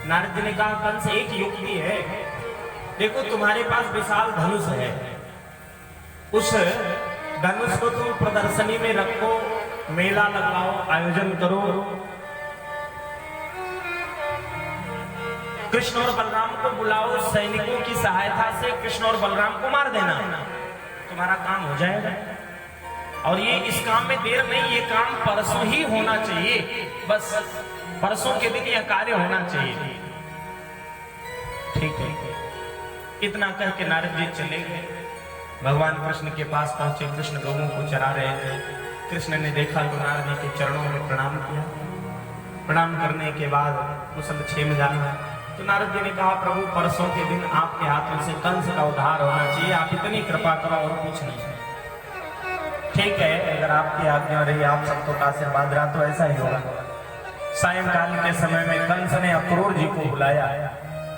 नारद जी ने कहा कंस एक युक्ति है, देखो तुम्हारे पास विशाल धनुष है, उस धनुष को तुम प्रदर्शनी में रखो, मेला लगाओ, आयोजन करो, कृष्ण और बलराम को बुलाओ, सैनिकों की सहायता से कृष्ण और बलराम को मार देना, तुम्हारा काम हो जाएगा। और ये इस काम में देर नहीं, ये काम परसों ही होना चाहिए, बस परसों के दिन यह कार्य होना चाहिए। ठीक है, इतना कह के नारद जी चले गए। भगवान कृष्ण के पास पहुंचे, कृष्ण गौओं को चरा रहे थे। कृष्ण ने देखा तो नारद जी के चरणों में प्रणाम किया। प्रणाम करने के बाद मुसल छेम जाना, तो नारद जी ने कहा प्रभु परसों के दिन आपके हाथों से कंस का उद्धार होना चाहिए, आप इतनी कृपा करो और कुछ नहीं। ठीक है, अगर आपकी आज्ञा रही, आप सबको का आशीर्वाद रहा तो ऐसा ही होगा। सायंकाल के समय में कंस ने अक्रूर जी को बुलाया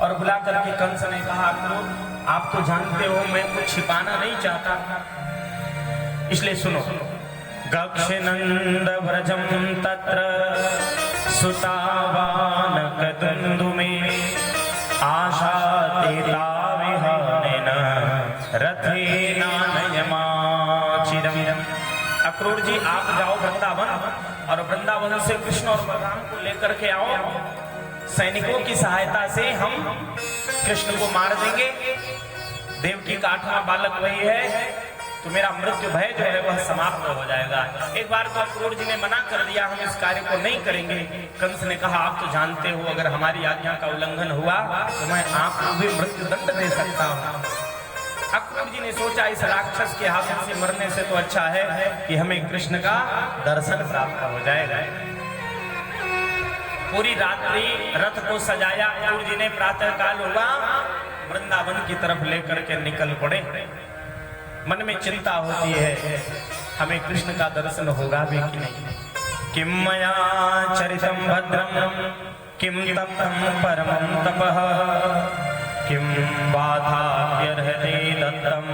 और बुला करके कंस ने कहा अक्रूर, आप तो जानते हो मैं कुछ छिपाना नहीं चाहता, इसलिए सुनो। गक्षनंद व्रजम तत्र सुतावान कदुंदु में आशातेता विहानेन रथेना नयमाचिरम। अक्रूर जी आप जाओ वृंदावन और वृंदावन से कृष्ण और बलराम को लेकर के आओ, सैनिकों की सहायता से हम कृष्ण को मार देंगे। देवकी का 8वां बालक वही है, तो मेरा मृत्यु भय जो है वह समाप्त हो जाएगा। एक बार तो अक्रूर जी ने मना कर दिया, हम इस कार्य को नहीं करेंगे। कंस ने कहा आप तो जानते हो अगर हमारी आज्ञा का उल्लंघन हुआ तो मैं आपको भी मृत्यु दंड दे सकता हूँ। अक्रूर जी ने सोचा इस राक्षस के हाथों से मरने से तो अच्छा है कि हमें कृष्ण का दर्शन प्राप्त हो जाएगा। पूरी रात्रि रथ को सजाया अक्रूर जी ने, प्रातः काल हुआ, वृंदावन की तरफ लेकर के निकल पड़े। मन में चिंता होती है हमें कृष्ण का दर्शन होगा भी कि नहीं। किम मया चरितम भद्रम किम तप्तम परमं तपः किम बाधाप्यर्हते दत्तम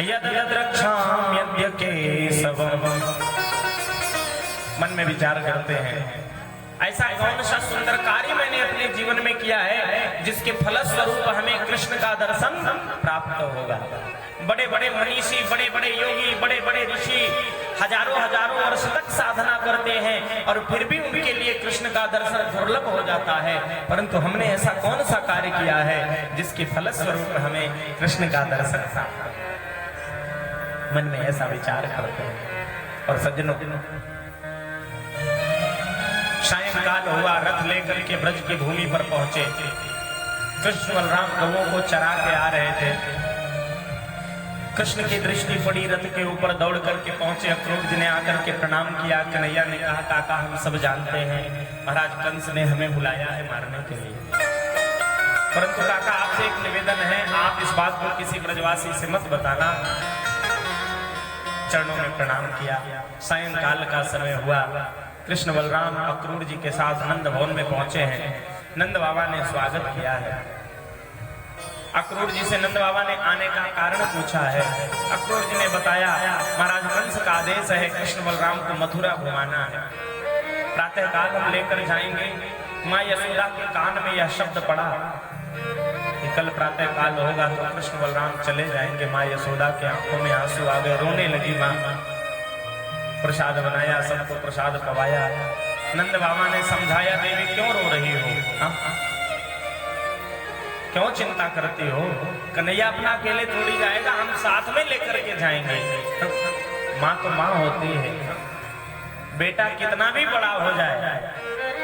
यद यद रक्षाम्यद्य केशवम्। मन में विचार करते हैं ऐसा कौन सा सुंदर कार्य मैंने अपने जीवन में किया है जिसके फलस्वरूप हमें कृष्ण का दर्शन प्राप्त होगा। बड़े बड़े मनीषी, बड़े बड़े योगी, बड़े बड़े ऋषि हजारों हजारों वर्ष तक साधना करते हैं और फिर भी उनके लिए कृष्ण का दर्शन दुर्लभ हो जाता है, परंतु हमने ऐसा कौन सा कार्य किया है जिसके फलस्वरूप हमें कृष्ण का दर्शन प्राप्त हो। मन में ऐसा विचार करते हैं। और सज्जनों, सायंकाल हुआ, रथ लेकर के ब्रज की भूमि पर पहुंचे। कृष्ण बलराम गवों को चरा के आ रहे थे। कृष्ण की दृष्टि पड़ी, रथ के ऊपर दौड़ करके पहुंचे। अक्रूर जी ने आकर के प्रणाम किया। कन्हैया ने कहा काका हम सब जानते हैं महाराज कंस ने हमें बुलाया है मारने के लिए, परंतु काका आपसे एक निवेदन है, आप इस बात को किसी ब्रजवासी से मत बताना। चरणों में प्रणाम किया। सायंकाल का समय हुआ। कृष्ण बलराम अक्रूर जी के साथ नंद भवन में पहुंचे हैं। नंद बाबा ने स्वागत किया है। अक्रूर जी से नंद बाबा ने आने का कारण पूछा है। अक्रूर जी ने बताया महाराज कंस का आदेश है कृष्ण बलराम को मथुरा घुमाना है। प्रातः काल हम लेकर जाएंगे। माँ यशोदा के कान में यह शब्द पड़ा कि कल प्रातः काल होगा तो कृष्ण बलराम चले जाएंगे। माँ यशोदा के आंखों में आंसू आ गए, रोने लगी माँ। प्रसाद बनाया, सबको प्रसाद पवाया। नंद बाबा ने समझाया देवी क्यों रो रही हो, क्यों चिंता करती हो, कन्हैया अपना अकेले थोड़ी जाएगा, हम साथ में लेकर के जाएंगे। माँ तो माँ होती है, बेटा कितना भी बड़ा हो जाए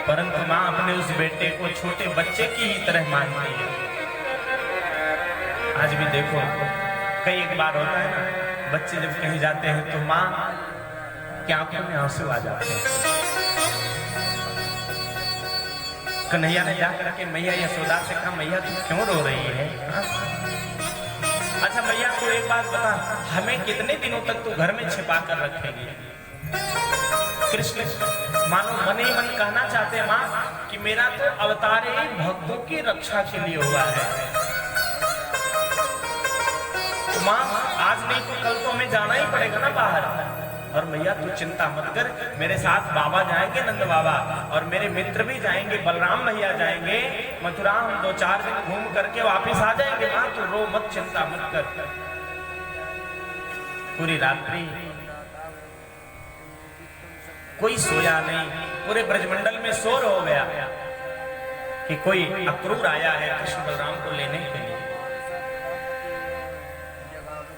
परंतु माँ अपने उस बेटे को छोटे बच्चे की ही तरह मानती है। आज भी देखो कई एक बार होता है ना, बच्चे जब कहीं जाते हैं तो माँ की आंखों में आंसू आ जाते हैं। कन्हैया ने जाकर के मैया यशोदा से कहा मैया तू क्यों रो रही है? अच्छा मैया तू एक बात बता, हमें कितने दिनों तक तू घर में छिपा कर रखेगी? कृष्ण मानो मन ही मन कहना चाहते हैं माँ कि मेरा तो अवतार ही भक्तों की रक्षा के लिए हुआ है। माँ आज नहीं तो कल तो हमें जाना ही पड़ेगा ना बाहर। और मैया तू चिंता मत कर, मेरे साथ बाबा जाएंगे नंद बाबा, और मेरे मित्र भी जाएंगे, बलराम भैया जाएंगे, मथुरा हम 2-4 दिन घूम करके वापस आ जाएंगे। माँ तू रो मत, चिंता मत कर। पूरी रात्रि कोई सोया नहीं, पूरे ब्रजमंडल में शोर हो गया कि कोई अक्रूर आया है कृष्ण बलराम को लेने के लिए।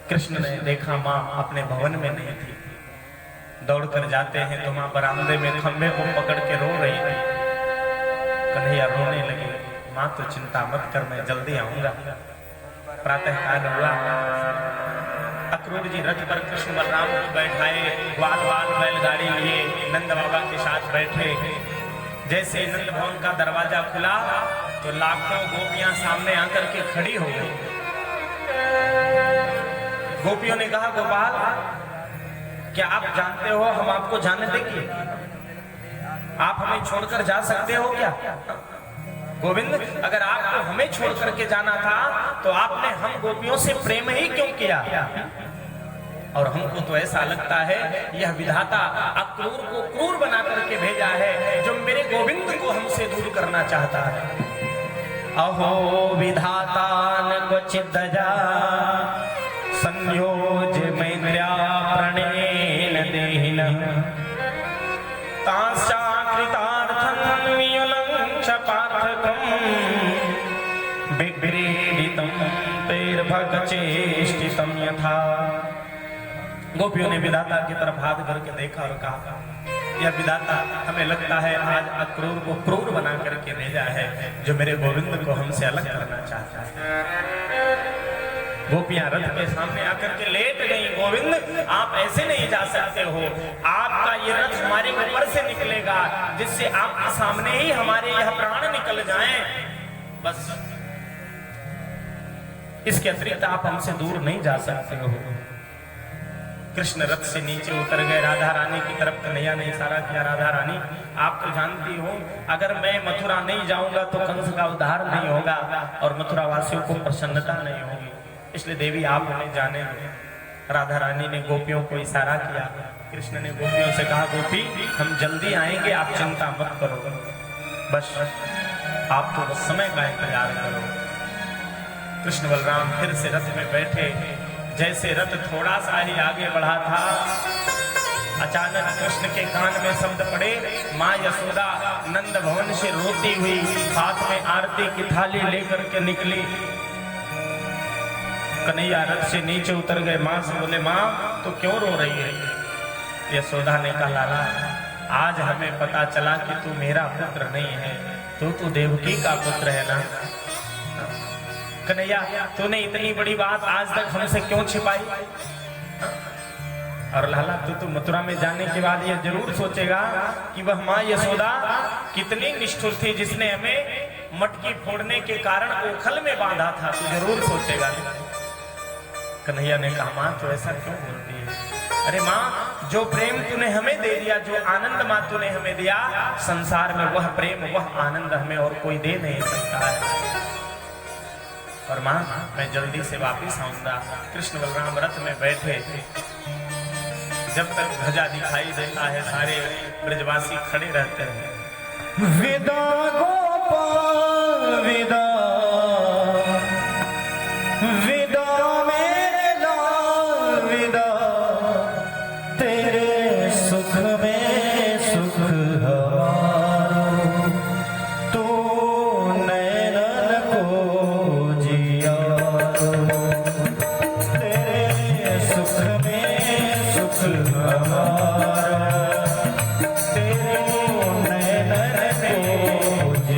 कृष्ण ने देखा माँ अपने भवन में नहीं थी, दौड़कर जाते हैं तो माँ बरामदे में खंबे को पकड़ के रो रही थी। कन्हैया रोने लगे, माँ तो चिंता मत कर, मैं जल्दी आऊंगा। प्रातः काल हुआ, अक्रूर जी रथ पर कृष्ण बलराम को बैठाए, ग्वाल वाल बैलगाड़ी लिए नंद बाबा के साथ बैठे। जैसे नंद भवन का दरवाजा खुला तो लाखों गोपियां सामने आकर के खड़ी हो गई। गोपियों ने कहा, गोपाल क्या आप जानते हो हम आपको जाने देंगे? आप हमें छोड़कर जा सकते हो क्या? गोविंद, अगर आपको हमें छोड़ करके जाना था तो आपने हम गोपियों से प्रेम ही क्यों किया? और हमको तो ऐसा लगता है यह विधाता अक्रूर को क्रूर बना करके भेजा है, जो मेरे गोविंद को हमसे दूर करना चाहता है। अहो विधाता न क्वचित् दया संयोज मैत्र्या प्रणेन देहिन तांश्चा कृतार्थं वियुलंक्ष पार्थकं विक्रीडितं तैर्भगचेष्टितं यथा। गोपियों ने विधाता की तरफ हाथ करके देखा और कहा, यह विधाता हमें लगता है आज अक्रूर को क्रूर बना करके भेजा है, जो मेरे गोविंद को हमसे अलग करना चाहता है। गोपियां रथ के सामने आकर के लेट गई। गोविंद आप ऐसे नहीं जा सकते हो, आपका ये रथ हमारे ऊपर से निकलेगा, जिससे आपके सामने ही हमारे यह प्राण निकल जाएं। बस इसके अतिरिक्त आप हमसे दूर नहीं जा सकते हो। कृष्ण रथ से नीचे उतर गए, राधा रानी की तरफ कन्हैया ने इशारा किया, राधा रानी आप तो जानती हो अगर मैं मथुरा नहीं जाऊंगा तो कंस का उद्धार नहीं होगा और मथुरा वासियों को प्रसन्नता नहीं होगी, इसलिए देवी आप हमें जाने दो। राधा रानी ने गोपियों को इशारा किया। कृष्ण ने गोपियों से कहा, गोपी हम जल्दी आएंगे, आप चिंता मत करो, बस आप तो बस समय का इंतजार करो। कृष्ण बलराम फिर से रथ में बैठे। जैसे रथ थोड़ा सा ही आगे बढ़ा था, अचानक कृष्ण के कान में शब्द पड़े, माँ यशोदा नंद भवन से रोती हुई हाथ में आरती की थाली लेकर के निकली। कन्हैया रथ से नीचे उतर गए। माँ से बोले, माँ तो क्यों रो रही है? यशोदा ने कहा, लाला आज हमें पता चला कि तू मेरा पुत्र नहीं है, तू देवकी का पुत्र है ना। कन्हैया तूने इतनी बड़ी बात आज तक हमसे क्यों छिपाई? और लाला तू तो मथुरा में जाने के बाद यह जरूर सोचेगा कि वह माँ यशोदा कितनी निष्ठुर थी, जिसने हमें मटकी फोड़ने के कारण ओखल में बांधा था, तू जरूर सोचेगा। कन्हैया ने कहा, माँ तो ऐसा क्यों बोलती है? अरे माँ जो प्रेम तूने हमें दे दिया, जो आनंद माँ तूने हमें दिया, संसार में वह प्रेम वह आनंद हमें और कोई दे नहीं सकता है। और माँ मैं जल्दी से वापिस आऊंगा। कृष्ण बलराम रथ में बैठे, जब तक ध्वजा दिखाई देता है सारे ब्रजवासी खड़े रहते हैं। विदा गोपाल विदा, विदा मेरे लाल विदा, तेरे सुख में सुख हमारो, तू नैनन को जिया, तेरे सुख में सुख हमारा, तेरे नैनन को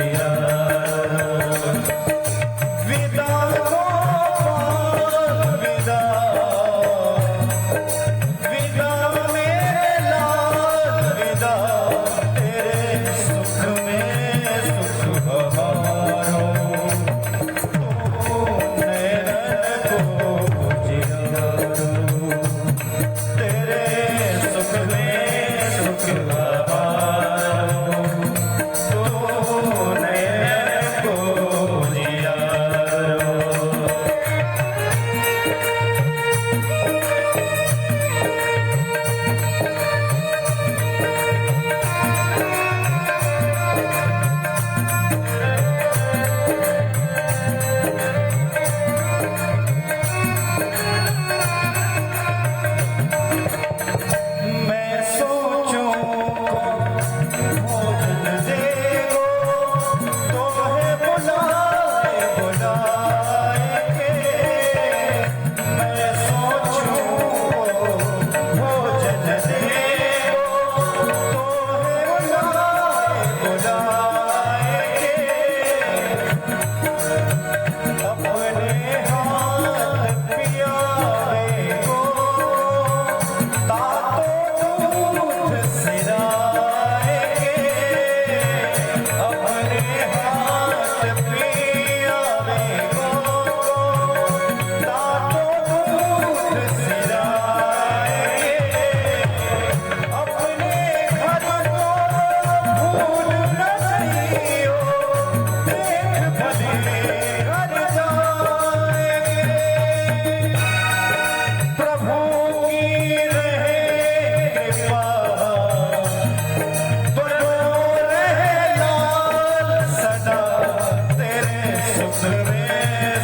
सुख में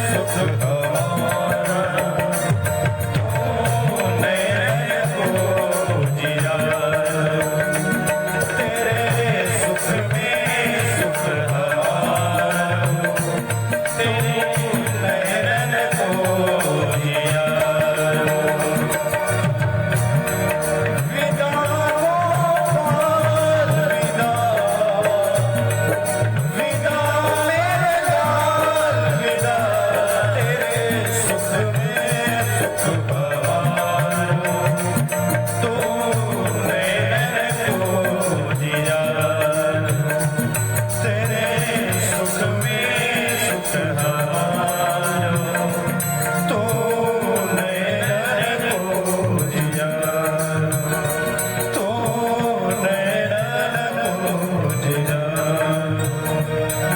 सुख हमारा, तू नैन को जिया, तेरे सुख में सुख हमारा, तू नैन को जिया। विदा गोपाल विदा, विदा मेरे लाल विदा, तेरे सुख में सुख हमारा, तू नैन को जिया, तेरे सुख में सुख हमारा, तू नैन को जिया, तू नैन को जिया,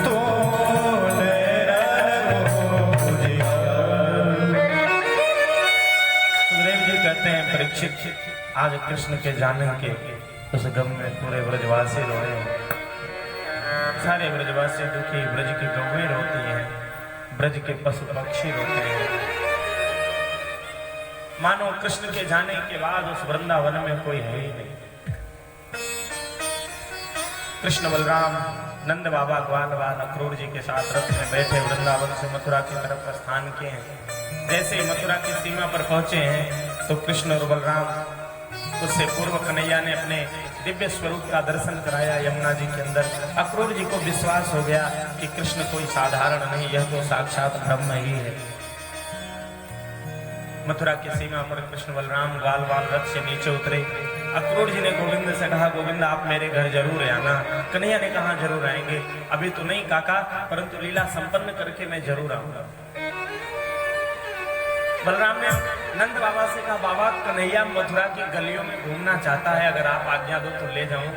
तू नैन को जिया। सुखदेव जी कहते हैं परीक्षित, आज कृष्ण के जाने के उस गम में पूरे ब्रजवासी रोए हैं। सारे ब्रजवासी दुखी, ब्रज की गौएं रोती हैं, ब्रज के पशु पक्षी रोते हैं। मानो कृष्ण के जाने के बाद उस वृंदावन में कोई है ही नहीं। कृष्ण बलराम नंद बाबा ग्वाल बाल अक्रूर जी के साथ रथ में बैठे वृंदावन से मथुरा की तरफ प्रस्थान किए हैं। जैसे ही मथुरा की सीमा पर पहुंचे हैं तो कृष्ण और बलराम, उससे पूर्व कन्हैया ने अपने दिव्य स्वरूप का दर्शन कराया यमुना जी के अंदर। अक्रूर जी को विश्वास हो गया कि कृष्ण कोई साधारण नहीं, यह तो साक्षात ब्रह्म ही है। मथुरा की सीमा पर कृष्ण बलराम ग्वाल बाल रथ से नीचे उतरे। अक्रूर जी ने गोविंद से कहा, गोविंद आप मेरे घर जरूर आना। कन्हैया ने कहा जरूर आएंगे। अभी तो नहीं काका, परंतु लीला संपन्न करके मैं जरूर आऊंगा। बलराम ने नंद बाबा से कहा, बाबा कन्हैया मथुरा की गलियों में घूमना चाहता है, अगर आप आज्ञा दो तो ले जाऊं।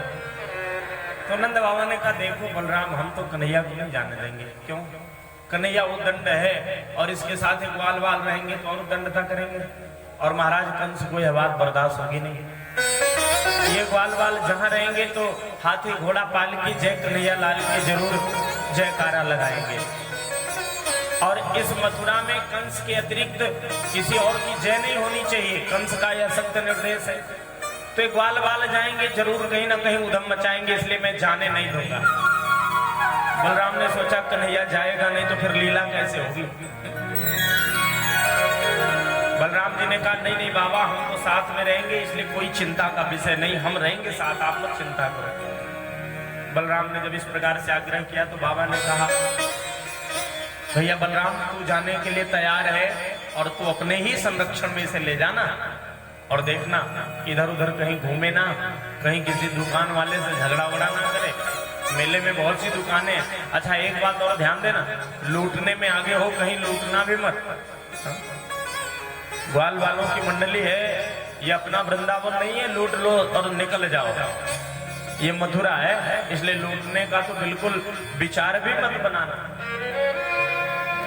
तो नंद बाबा ने कहा, देखो बलराम, हम तो कन्हैया को नहीं जाने देंगे। क्यों? कन्हैया वो दंड है और इसके साथ एक ग्वाल बाल रहेंगे तो और दंडता करेंगे, और महाराज कंस को यह बात बर्दाश्त होगी नहीं। ये ग्वाल बाल जहां रहेंगे तो हाथी घोड़ा पाल की जय कन्हैया लाल की जरूर जयकारा लगाएंगे। और इस मथुरा में कंस के अतिरिक्त किसी और की जय नहीं होनी चाहिए, कंस का यह सख्त निर्देश है। तो एक ग्वाल बाल जाएंगे, जरूर कहीं ना कहीं उधम मचाएंगे, इसलिए मैं जाने नहीं दूंगा। बलराम ने सोचा कन्हैया जाएगा नहीं तो फिर लीला कैसे होगी। बलराम जी ने कहा, नहीं नहीं बाबा, हम तो साथ में रहेंगे, इसलिए कोई चिंता का विषय नहीं, हम रहेंगे साथ, आप मत चिंता करो। बलराम ने जब इस प्रकार से आग्रह किया तो बाबा ने कहा, भैया बलराम, तू जाने के लिए तैयार है और तू अपने ही संरक्षण में इसे ले जाना, और देखना इधर उधर कहीं घूमे ना, कहीं किसी दुकान वाले से झगड़ा वगड़ा ना करे। मेले में बहुत सी दुकानें। अच्छा एक बात और ध्यान देना, लूटने में आगे हो, कहीं लूटना भी मत। ग्वाल वालों की मंडली है, ये अपना वृंदावन नहीं है, लूट लो और निकल जाओ। ये मथुरा है, इसलिए लूटने का तो बिल्कुल विचार भी मत बनाना।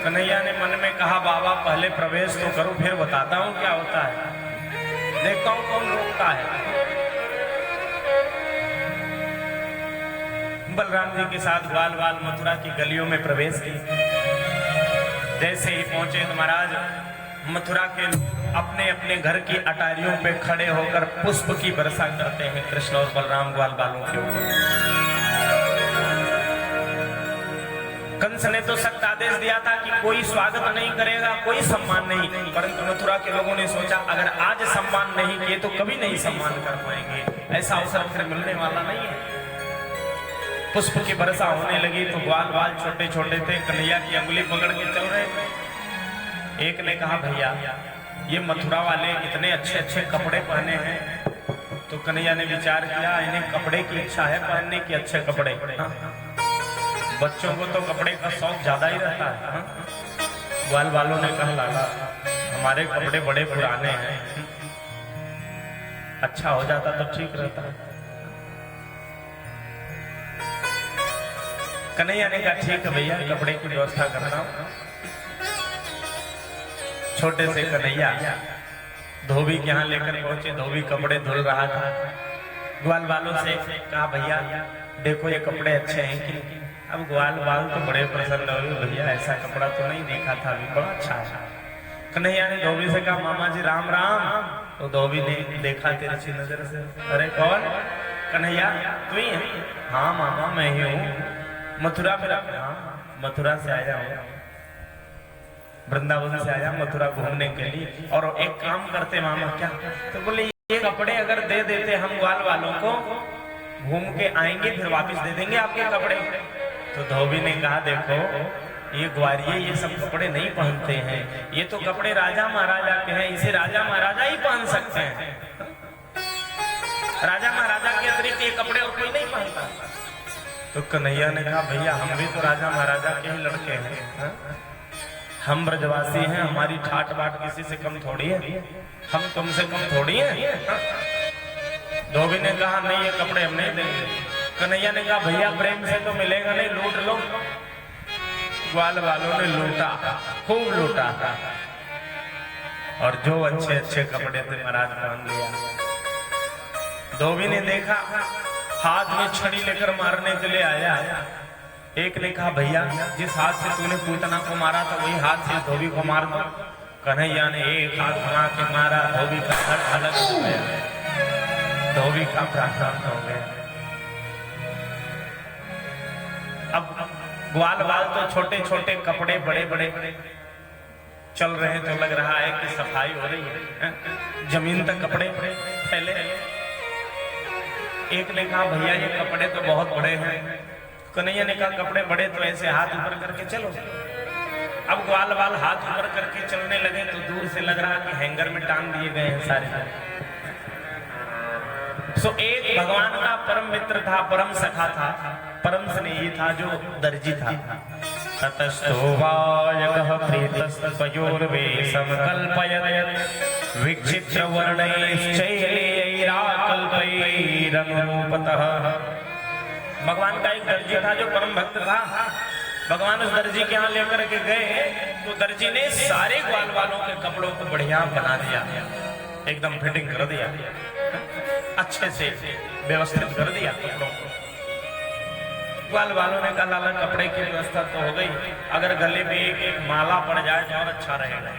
कन्हैया ने मन में कहा, बाबा पहले प्रवेश तो करो, फिर बताता हूँ क्या होता है, देखता हूँ कौन रोकता है। बलराम जी के साथ ग्वाल बाल मथुरा की गलियों में प्रवेश किए। जैसे ही पहुंचे तो महाराज मथुरा के लोग अपने अपने घर की अटारियों पे खड़े होकर पुष्प की वर्षा करते हैं कृष्ण और बलराम ग्वाल बालों के ऊपर। कंस ने तो सख्त आदेश दिया था कि कोई स्वागत नहीं करेगा, कोई सम्मान नहीं, परंतु मथुरा के लोगों ने सोचा अगर आज सम्मान नहीं किए तो कभी नहीं सम्मान कर पाएंगे, ऐसा अवसर फिर मिलने वाला नहीं है। पुष्प की वर्षा होने लगी तो ग्वाल बाल छोटे छोटे थे, कन्हैया की अंगुली पकड़ के चल रहे थे। एक ने कहा, भैया ये मथुरा वाले इतने अच्छे अच्छे कपड़े पहने हैं। तो कन्हैया ने विचार किया, इन्हें कपड़े की इच्छा है पहनने की, अच्छे कपड़े। हाँ? बच्चों को तो कपड़े का शौक ज्यादा ही रहता है। हाँ? ग्वाल बालों ने कहा, लाला हमारे कपड़े बड़े पुराने हैं, अच्छा हो जाता तो ठीक रहता। कन्हैया ने कहा, ठीक है भैया, कपड़े की व्यवस्था करता हूं। छोटे से कन्हैया धोबी के यहाँ लेकर पहुंचे, धोबी कपड़े धुल रहा था। ग्वाल बालों से कहा, भैया देखो ये कपड़े अच्छे हैं कि अब ग्वाल बाल तो बड़े प्रसन्न हुए, भैया ऐसा कपड़ा तो नहीं देखा था अभी, बड़ा अच्छा है। कन्हैया ने धोबी से कहा मामा जी राम राम। तो धोबी ने देखा तिरछी नजर से, अरे कौन? कन्हैया तू ही है? हाँ मामा मैं ही हूँ। मथुरा में? हाँ मथुरा से आया हूँ, वृंदावन से आया मथुरा घूमने के लिए। और एक काम करते मामा, क्या? तो बोले ये कपड़े अगर दे देते हम ग्वाल वालों को, घूम के आएंगे फिर वापस दे देंगे आपके कपड़े। तो धोबी ने कहा देखो ये ग्वारिये ये सब कपड़े नहीं पहनते हैं, ये तो कपड़े राजा महाराजा के हैं, इसे राजा महाराजा ही पहन सकते हैं। राजा महाराजा के अतिरिक्त ये कपड़े और कोई नहीं पहनता। तो कन्हैया ने कहा भैया हम भी तो राजा महाराजा के ही लड़के हैं, हा? हम ब्रजवासी हैं, हमारी ठाट बाट किसी से कम थोड़ी है, हम तुमसे कम थोड़ी है। धोबी ने कहा नहीं ये कपड़े हम नहीं देंगे। कन्हैया ने कहा भैया प्रेम से तो मिलेगा नहीं, लूट लो। ग्वाल वालों ने लूटा, खूब लूटा और जो अच्छे अच्छे कपड़े थे महाराज पहन लिया। धोबी ने देखा हाथ में छड़ी लेकर मारने के लिए आया। एक ने कहा भैया जिस हाथ से तूने पूतना को मारा था वही हाथ से धोबी को मार दो। कन्हैया ने एक हाथ घुमा के मारा, धोबी का सर अलग हो गया, धोबी का प्राण हो गया। अब ग्वाल बाल तो छोटे छोटे कपड़े बड़े बड़े चल रहे हैं, तो लग रहा है कि सफाई हो रही है, जमीन तक कपड़े फैले। एक ने कहा भैया ये कपड़े तो बहुत बड़े हैं। कन्हैया ने कहा कपड़े बड़े तो ऐसे हाथ ऊपर करके चलो। अब ग्वाल बाल हाथ ऊपर करके चलने लगे तो दूर से लग रहा कि हैंगर में टांग दिए गए हैं सारे। सो एक भगवान का परम मित्र था, परम सखा था, परम स्नेही था जो दर्जी था। ततस्थो वायकः प्रीतस्तयोर्वेशं कल्पयत् विचित्र वर्णैश्चैराकल्पैरनुरूपतः। भगवान का एक दर्जी था जो परम भक्त था। भगवान उस दर्जी के यहाँ लेकर के गए तो दर्जी ने सारे ग्वाल वालों के कपड़ों को बढ़िया बना दिया, एकदम फिटिंग कर दिया, अच्छे से व्यवस्थित कर दिया कपड़ों को। ग्वाल वालों ने कहा लाला कपड़े की व्यवस्था तो हो गई, अगर गले में एक एक माला पड़ जाए तो और अच्छा रहेगा,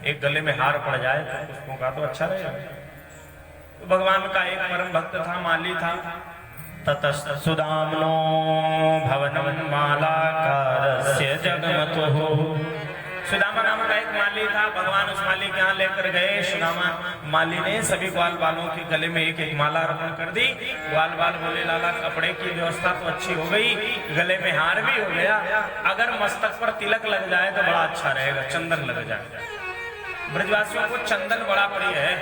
एक गले में हार पड़ जाए तो पुष्पों का तो अच्छा रहेगा। तो भगवान का एक परम भक्त था, माली था। ततस्त सुदाम्नो भवनं मालाकारस्य जगमतुः। सुदामा नाम का एक माली था, भगवान उस माली के यहाँ लेकर गए। सुदामा माली ने सभी ग्वाल बालों के गले में एक एक माला अर्पण कर दी। ग्वाल बाल बोले लाला कपड़े की व्यवस्था तो अच्छी हो गई, गले में हार भी हो गया, अगर मस्तक पर तिलक लग जाए तो बड़ा अच्छा रहेगा, चंदन लग जाए। ब्रजवासियों को चंदन बड़ा प्रिय है,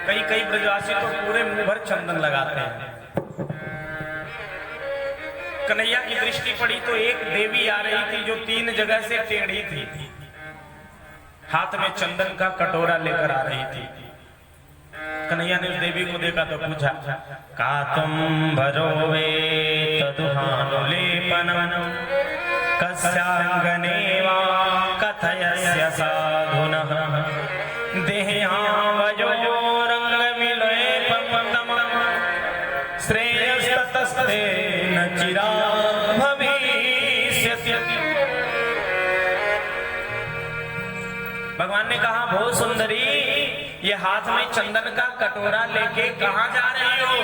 कई ब्रजवासी तो पूरे मुंह भर चंदन लगाते हैं। कन्हैया की दृष्टि पड़ी तो एक देवी आ रही थी जो 3 जगह से टेढ़ी थी, हाथ में चंदन का कटोरा लेकर आ रही थी। कन्हैया ने उस देवी को देखा तो पूछा का तुम भरोवे तदुहानुलेपनं कस्यांगने वा कथयस्य साधुनः देहावयोरंगविलेपं श्रेयस्ततस्ते न चिरा भविष्यति। भगवान ने कहा भो सुंदरी ये हाथ में चंदन का कटोरा लेके कहां जा रही हो?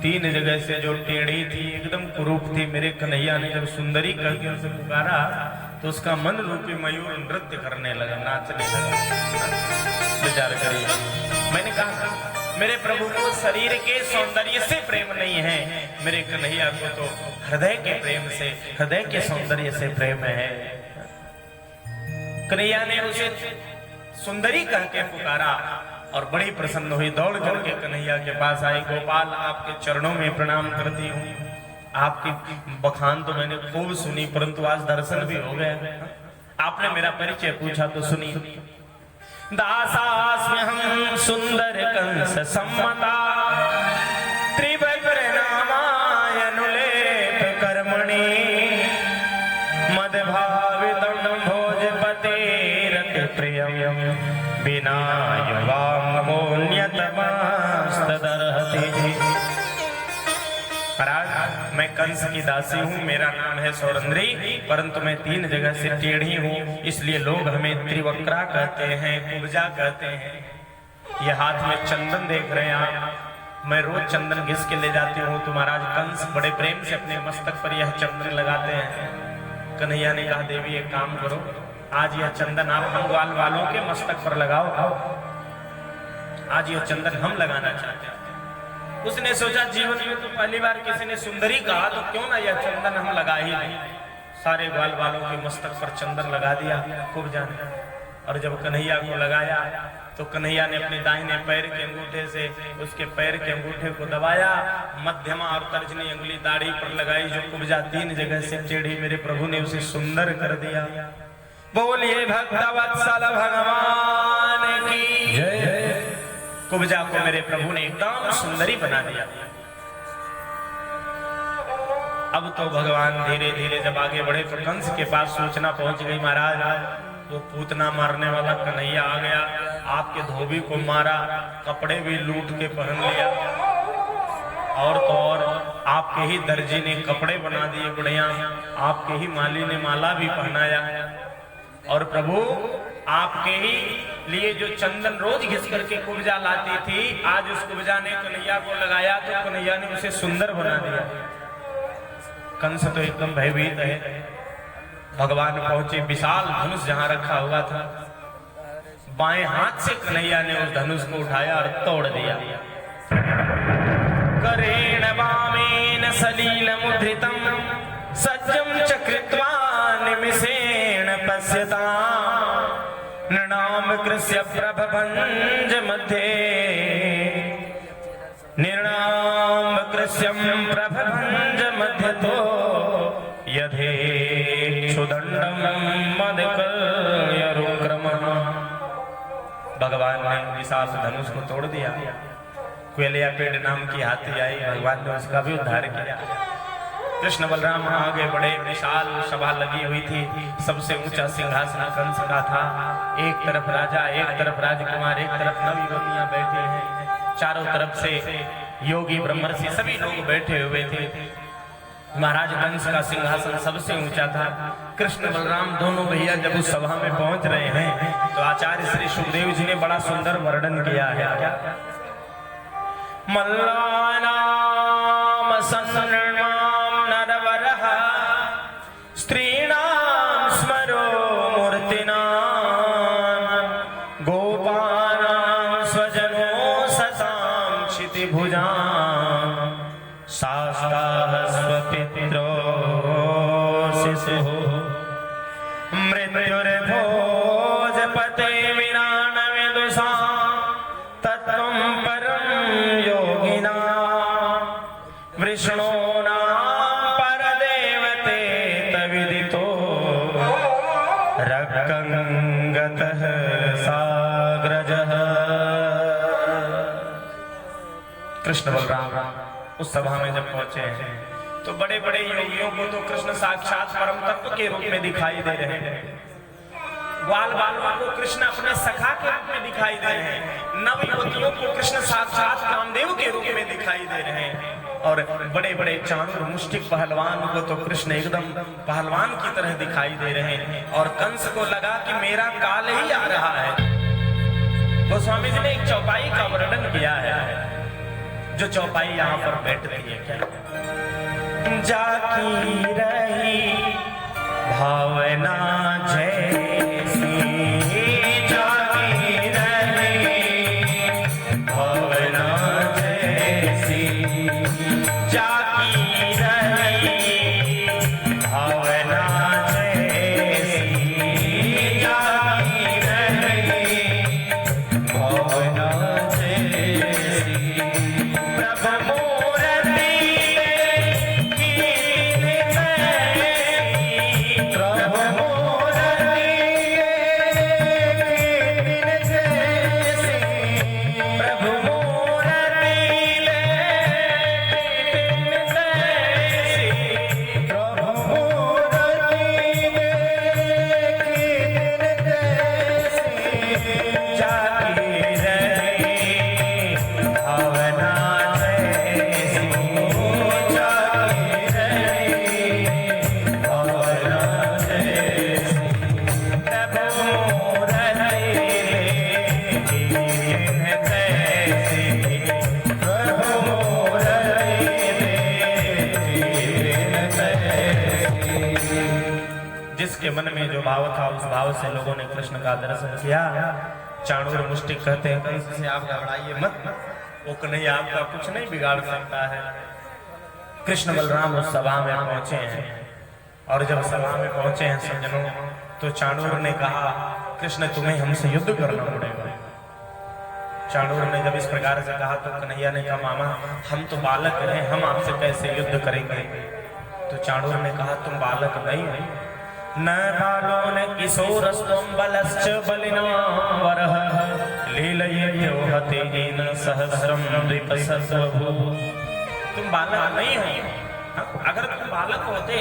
3 जगह से जो टेढ़ी थी, एकदम कुरूप थी, मेरे कन्हैया ने जब सुंदरी करके उसे पुकारा तो उसका मन रूपी मयूर नृत्य करने लगा, नाचने लगा। विचार करिए, मैंने कहा मेरे प्रभु को शरीर के सौंदर्य से प्रेम नहीं है, मेरे कन्हैया को तो हृदय के प्रेम से, हृदय के सौंदर्य से प्रेम है। कन्हैया ने उसे सुंदरी कह के पुकारा और बड़ी प्रसन्न हुई, दौड़ करके कन्हैया के पास आई। गोपाल आपके चरणों में प्रणाम करती हूँ, आपकी बखान तो मैंने खूब सुनी, परंतु आज दर्शन भी हो गया। आपने मेरा परिचय पूछा तो सुनी। दासास्म्यहं सुंदर कंस सम्मता त्रिभुवन नामायनुलेप कर्मणि मदभावितं भोजपतेरति प्रियं बिना युवामोन्यतमास्तदर्हति। महाराज मैं कंस की दासी हूँ, मेरा नाम है सौरंद्री, परंतु मैं 3 जगह से टेढ़ी हूँ, इसलिए लोग हमें त्रिवक्रा कहते हैं, कुब्जा कहते हैं। ये हाथ में चंदन देख रहे हैं आप, मैं रोज चंदन घिस के ले जाती हूँ, तो महाराज कंस बड़े प्रेम से अपने मस्तक पर यह चंदन लगाते हैं। कन्हैया ने कहा देवी एक काम करो, आज यह चंदन आप हम ग्वाल वालों के मस्तक पर लगाओ, आज यह चंदन हम लगाना चाहते हैं। उसने सोचा जीवन में तो पहली बार किसी ने सुंदरी कहा, तो क्यों ना यह चंदन हम लगा ही नहीं। सारे ग्वाल वालों के मस्तक पर चंदन लगा दिया खूब जाने, और जब कन्हैया को लगाया तो कन्हैया ने अपने दाहिने पैर के अंगूठे से उसके पैर के अंगूठे को दबाया, मध्यमा और तर्जनी अंगुली दाढ़ी पर लगाई, जो कुब्जा 3 जगह से टेढ़ी, मेरे प्रभु ने उसे सुंदर कर दिया। बोलिए भक्तवत्सल भगवान की जय। कुब्जा को मेरे प्रभु ने एकदम सुंदरी बना दिया। अब तो भगवान धीरे धीरे जब आगे बढ़े तो कंस के पास सूचना पहुंच गई, महाराज वो पूतना मारने वाला कन्हैया आ गया, आपके धोबी को मारा, कपड़े भी लूट के पहन लिया, और तो और आपके ही दर्जी ने कपड़े बना दिए बढ़िया, आपके ही माली ने माला भी पहनाया, और प्रभु आपके ही लिए जो चंदन रोज घिस करके कुब्जा लाती थी, आज उस कुब्जा ने कन्हैया को लगाया तो कन्हैया ने उसे सुंदर बना दिया। कंस तो एकदम भयभीत है। भगवान पहुंचे, विशाल धनुष जहां रखा हुआ था, बाएं हाथ से कन्हैया ने उस धनुष को उठाया और तोड़ दिया। करेण वामेन सलील मुद्रितम सज्जम चकृत्वा निमिषेण पश्यता नृणाम कृष्य प्रभभंज मध्ये निर्णाम कृष्यम प्रभभंज मध्य तो यथेक्षुदंडम मदकल्यरुक्रमः। भगवान ने विशाल धनुष को तोड़ दिया। क्वेलिया पेड़ नाम की हाथी आई, भगवान ने उसका भी उद्धार किया। कृष्ण बलराम आगे बड़े, विशाल सभा लगी हुई थी, सबसे ऊंचा सिंहासन कंस का था। एक तरफ राजा, एक तरफ राजकुमार, एक तरफ नवयुवतियां बैठे हैं, चारों तरफ से योगी ब्रह्मर्षि सभी लोग बैठे हुए थे। महाराज कंस का सिंहासन सबसे ऊंचा था। कृष्ण बलराम दोनों भैया जब उस सभा में पहुंच रहे हैं तो आचार्य श्री सुखदेव जी ने बड़ा सुंदर वर्णन किया है। क्या? मल्लानाम सन्नणाम नरवरः स्त्रीणाम स्मरो मूर्तिनाम गोपानां स्वजनो सतां क्षितिभुजां शास्ताः स्वपित्रो शिशुः मृत्युर्भोजपते विनान विदुषा तत्त्वं परं योगिना वृष्णोनां परदेवते तविदितो रक्कं गतः साग्रजः। कृष्ण बलराम उस सभा में जब पहुंचे हैं तो बड़े बड़े योगियों को तो कृष्ण साक्षात परम तत्व के रूप में दिखाई दे रहे हैं। ग्वाल बालों को कृष्ण अपने सखा के रूप में दिखाई दे रहे हैं। नव युवतियों को कृष्ण साक्षात कामदेव के रूप में दिखाई दे रहे हैं। और बड़े बड़े चाणूर मुष्टिक पहलवान को तो कृष्ण एकदम पहलवान की तरह दिखाई दे रहे हैं। और कंस को लगा कि मेरा काल ही आ रहा है। गोस्वामी जी ने एक चौपाई का वर्णन किया है, जो चौपाई यहाँ पर बैठती है। क्या? जाकी रही भावना जैसी, जाकी रही भावना जैसी, जाकी रही भावना जैसी, जाकी रही भावना जैसी। प्रभु मूर्ति की प्रभु जिसके मन में जो भाव था उस भाव से लोगों ने कृष्ण का दर्शन किया। चाणूर मुष्टिक कहते हैं कंस से आप घबराइए मत, वो कन्हैया आपका कुछ नहीं बिगाड़ सकता है। कृष्ण बलराम उस सभा में पहुंचे हैं और जब सभा में पहुंचे हैं सज्जनों, तो चाणूर ने कहा कृष्ण तुम्हें हमसे युद्ध करना पड़ेगा। चाणूर ने जब इस प्रकार से कहा तो कन्हैया ने कहा मामा हम तो बालक हैं, हम आपसे कैसे युद्ध करेंगे। तो चाणूर ने कहा तुम बालक नहीं हो, न बालो न किशोरस्त्वं बलश्च बलिनो वरः लीलयेत्यो हतेन सहस्रम द्विपसस्वभू। तुम बालक नहीं हो, अगर तुम बालक होते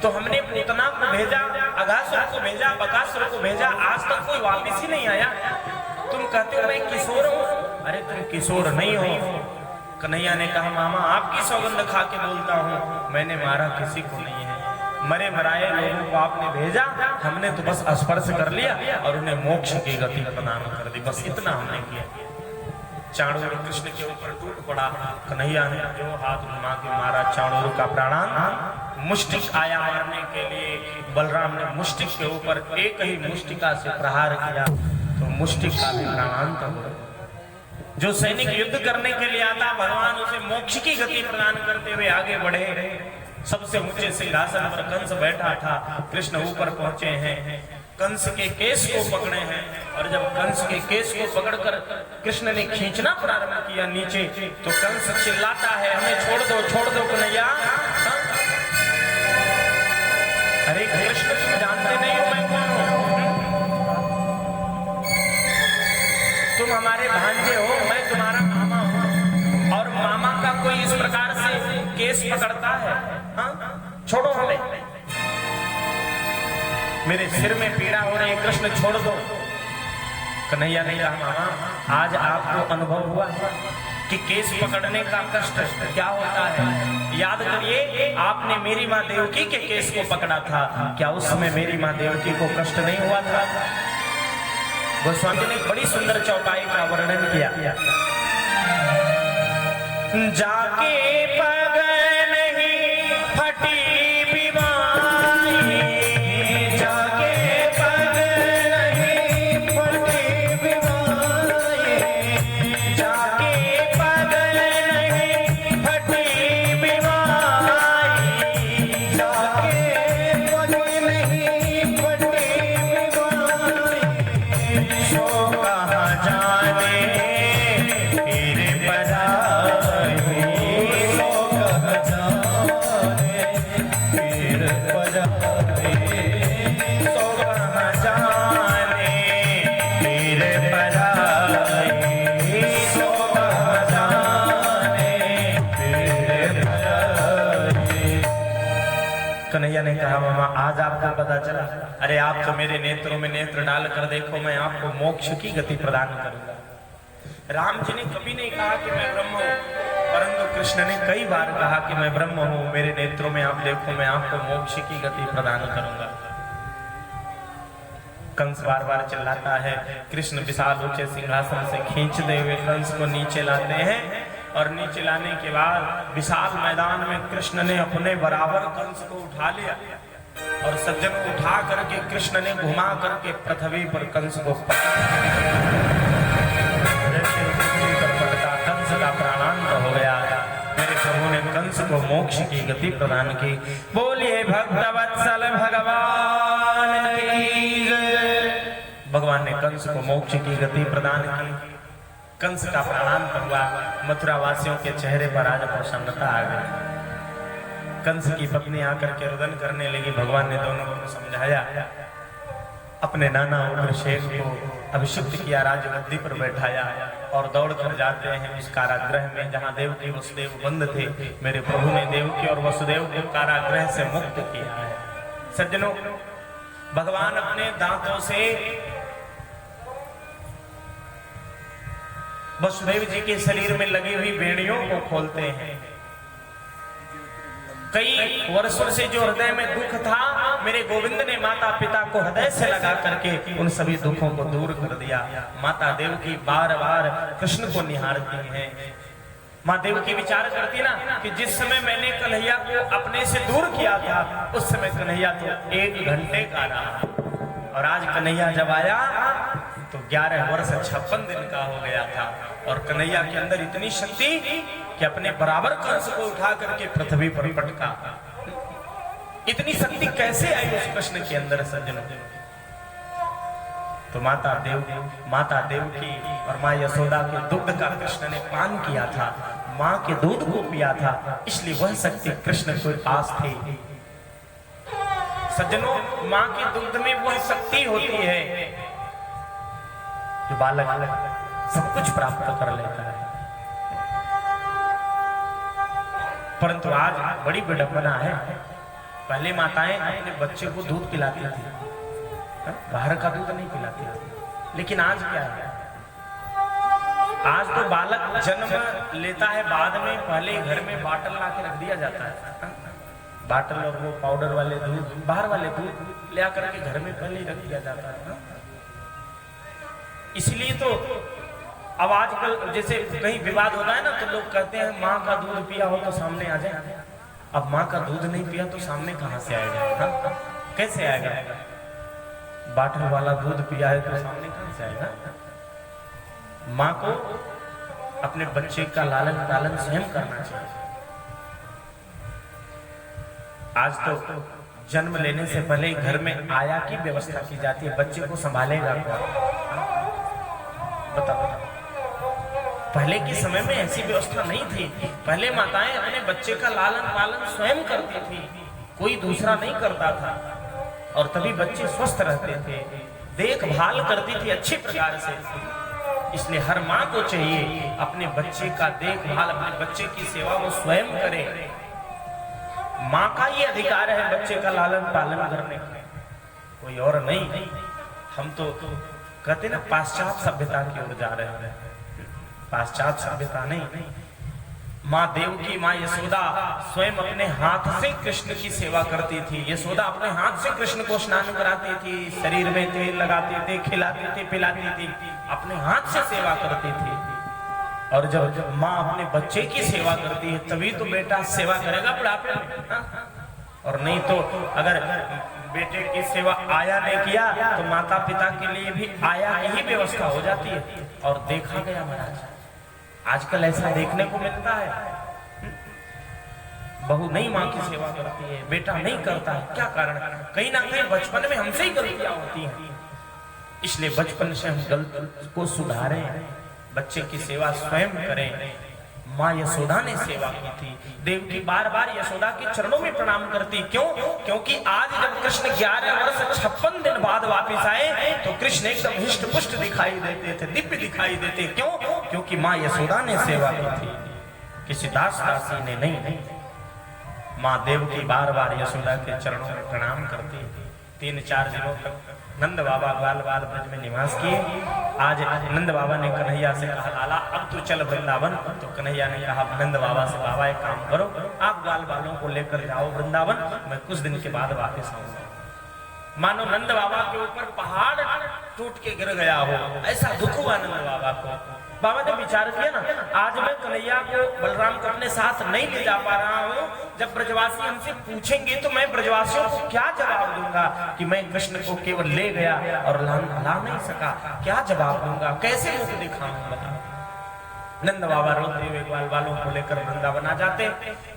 तो हमने पूतना को भेजा, अघासुर को भेजा, बकासुर को भेजा, आज तक कोई वापिस ही नहीं आया। तुम कहते हो मैं किशोर हूं, अरे तुम किशोर नहीं हो। कन्हैया ने कहा मामा आपकी सौगंध खा के बोलता हूं, मैंने मारा किसी को नहीं है, मरे मराए लोगों को आपने भेजा, हमने तो बस स्पर्श कर लिया और उन्हें मोक्ष की गति प्रदान कर दी, बस इतना हमने किया। चाणूर कृष्ण के ऊपर टूट पड़ा, कन्हैया ने जो हाथ घुमा के मारा, चाणूर का प्राणांत मुष्टिक आया मारने के लिए। बलराम ने मुष्टिक के ऊपर एक ही मुष्टिका से प्रहार किया तो मुष्टिक का भी प्राणांत हो। जो सैनिक युद्ध करने के लिए आता भगवान उसे मोक्ष की गति प्रदान करते हुए आगे बढ़े। सबसे ऊंचे सिंहासन पर कंस बैठा था, कृष्ण ऊपर पहुंचे हैं, कंस के केस को पकड़े हैं और जब कंस के केस को पकड़कर कृष्ण ने खींचना प्रारंभ किया नीचे, तो कंस चिल्लाता है हमें छोड़ दो कन्हैया। अरे कृष्ण तुम जानते नहीं हो मैं कौन हूं, तुम हमारे भांजे हो, मैं तुम्हारा मामा हूं और मामा का कोई इस प्रकार से केस पकड़ता है, हाँ? छोड़ो हमें, मेरे सिर में पीड़ा हो रही है, कृष्ण छोड़ दो। कन्हैया ने कहा मामा आज आपको अनुभव हुआ कि केस पकड़ने का कष्ट क्या होता है। याद करिए आपने मेरी माँ देवकी के केस को पकड़ा था, क्या उस समय मेरी माँ देवकी को कष्ट नहीं हुआ था। गोस्वामी जी ने बड़ी सुंदर चौपाई का वर्णन किया। जाके पग नहीं फटी बीमारी, जाके पग नहीं फटी बीमारी, जाके पग नहीं फटी बीमारी, जाके पग नहीं फटी बीमारी, सो कहाँ जाने तेरे पराई, सो कहाँ जाने तेरे पराई, सो कहाँ जाने तेरे पराई, सो कहाँ जाने तेरे पराई। कन्हैया ने कहा मामा आज आपको पता चला, अरे आप तो मेरे नेत्रों में नेत्र डाल कर देखो, मैं आपको मोक्ष की गति प्रदान करूंगा। राम जी ने कभी नहीं कहा कि मैं ब्रह्म हूं, परंतु कृष्ण ने कई बार कहा कि मैं ब्रह्म हूं, मेरे नेत्रों में आप देखो, मैं आपको मोक्ष की गति प्रदान करूंगा। कंस बार बार चिल्लाता है, कृष्ण विशाल ऊंचे सिंहासन से खींचते हुए कंस को नीचे लाते हैं और नीचे लाने के बाद विशाल मैदान में कृष्ण ने अपने बराबर कंस को उठा लिया और सज्जन को उठा करके कृष्ण ने घुमा करके पृथ्वी पर कंस को कंस का प्राणांत हो गया। मेरे प्रभु ने कंस को मोक्ष की गति प्रदान की। बोलिए भक्तवत्सल भगवान की जय। भगवान ने कंस को मोक्ष की गति प्रदान की, कंस का प्राणांत हुआ। मथुरा वासियों के चेहरे पर आज प्रसन्नता आ गई। कंस की पत्नी आकर के रुदन करने लगी, भगवान ने दोनों को समझाया, अपने नाना उग्रसेन को अभिषिक्त किया, राजगद्दी पर बैठाया और दौड़ कर जाते हैं उस कारागृह में जहां देवकी वसुदेव बंद थे। मेरे प्रभु ने देवकी और वसुदेव को कारागृह से मुक्त किया है। सज्जनों, भगवान अपने दांतों से वसुदेव जी के शरीर में लगी हुई बेड़ियों को खोलते हैं। कई वर्षों से जो हृदय में दुख था, मेरे गोविंद ने माता पिता को हृदय से लगा करके उन सभी दुखों को दूर कर दिया। माता देवकी बार बार कृष्ण को निहारती हैं। माँ देवकी विचार करती ना कि जिस समय मैंने कन्हैया को अपने से दूर किया था उस समय कन्हैया तो 1 घंटे का रहा, और आज कन्हैया जब आया तो 11 वर्ष 56 दिन का हो गया था। और कन्हैया के अंदर इतनी शक्ति कि अपने बराबर कंस को उठा करके पृथ्वी पर पटका। इतनी शक्ति कैसे आई उस कृष्ण के अंदर सज्जनों? तो माता देवकी और माँ यशोदा के दुग्ध का कृष्ण ने पान किया था, माँ के दूध को पिया था, इसलिए वह शक्ति कृष्ण के पास थी। सज्जनों, माँ के दुग्ध में वह शक्ति होती है जो बालक सब कुछ प्राप्त कर लेता है। परंतु आज बड़ी विडंबना है, पहले माताएं अपने बच्चे को दूध पिलाती थी, बाहर का दूध नहीं पिलाती थी। लेकिन आज क्या है? आज तो बालक जन्म लेता है बाद में, पहले घर में बाटल ला के रख दिया जाता है, बाटल और वो पाउडर वाले दूध, बाहर वाले दूध ले आकर के घर में पहले ही रख दिया जाता है। इसलिए तो अब आजकल जैसे कहीं विवाद होता है ना तो लोग कहते हैं माँ का दूध पिया हो तो सामने आ जाए। अब माँ का दूध नहीं पिया तो सामने कहां से आएगा? कैसे आएगा? बाटल वाला दूध पिया है तो सामने कहां से आएगा? माँ को अपने बच्चे का लालन पालन स्वयं करना चाहिए। आज तो जन्म लेने से पहले घर में आया की व्यवस्था की जाती है, बच्चे को संभालेगा कौन? बताओ। पहले के समय में ऐसी व्यवस्था नहीं थी। पहले माताएं अपने बच्चे का लालन पालन स्वयं करती थी, कोई दूसरा नहीं करता था, और तभी बच्चे स्वस्थ रहते थे, देखभाल करती थी अच्छी प्रकार से। इसलिए हर माँ को चाहिए अपने बच्चे का देखभाल, अपने बच्चे की सेवा वो स्वयं करे। माँ का ये अधिकार है बच्चे का लालन पालन करने का, कोई और नहीं। हम तो कहते ना पाश्चात्य सभ्यता की ओर जा रहे हैं, पाश्चात्य सभ्यता नहीं। माँ देवकी, माँ यशोदा स्वयं अपने हाथ से कृष्ण की सेवा करती थी। यशोदा अपने हाथ से कृष्ण को स्नान कराती थी, शरीर में तेल लगाती थी, खिलाती थी, पिलाती थी, अपने हाथ से सेवा करती थी। और जब माँ अपने बच्चे की सेवा करती है तभी तो बेटा सेवा करेगा बुढ़ापे में, और नहीं तो अगर बेटे की सेवा आया ने किया तो माता पिता के लिए भी आया ही व्यवस्था हो जाती है। और देखा गया महाराज, आजकल ऐसा देखने को मिलता है, बहू नहीं माँ की सेवा करती है, बेटा नहीं करता है। क्या कारण? कहीं ना कहीं बचपन में हमसे ही गलतियां होती हैं। इसलिए बचपन से हम गलती को सुधारें, बच्चे की सेवा स्वयं करें। माँ यशोदा ने सेवा की थी, देवकी बार बार यशोदा के चरणों में प्रणाम करती। क्यों? क्योंकि आज जब कृष्ण 11 वर्ष 56 दिन बाद वापस आए तो कृष्ण एकदम हिष्ट पुष्ट दिखाई देते थे, दिव्य दिखाई देते। क्यों? क्योंकि माँ यशोदा ने सेवा की थी, किसी दास दासी ने नहीं। माँ देवकी बार बार यशोदा के चरणों में प्रणाम करती। 3-4 दिनों तक नंद बाबा ग्वाल बाल ब्रज में निवास किए। आज नंद बाबा ने कन्हैया से कहा, लाला अब तू चल वृंदावन। तो कन्हैया ने कहा नंद बाबा से, बाबा एक काम करो, आप ग्वाल बालों को लेकर जाओ वृंदावन, मैं कुछ दिन के बाद वापस आऊंगा। मानो नंद बाबा के ऊपर पहाड़ टूट के गिर गया हो, ऐसा दुख हुआ नंद बाबा को। बाबा ने विचार किया ना, आज मैं कन्हैया को, बलराम को अपने साथ नहीं ले जा पा रहा हूँ, जब ब्रजवासी हमसे पूछेंगे तो मैं ब्रजवासियों को क्या जवाब दूंगा कि मैं कृष्ण को केवल ले गया और ला नहीं सका? क्या जवाब दूंगा, कैसे मुख दिखाऊंगा? नंद बाबा रोते हुए ग्वाल बालों को लेकर वृंदावन आ जाते।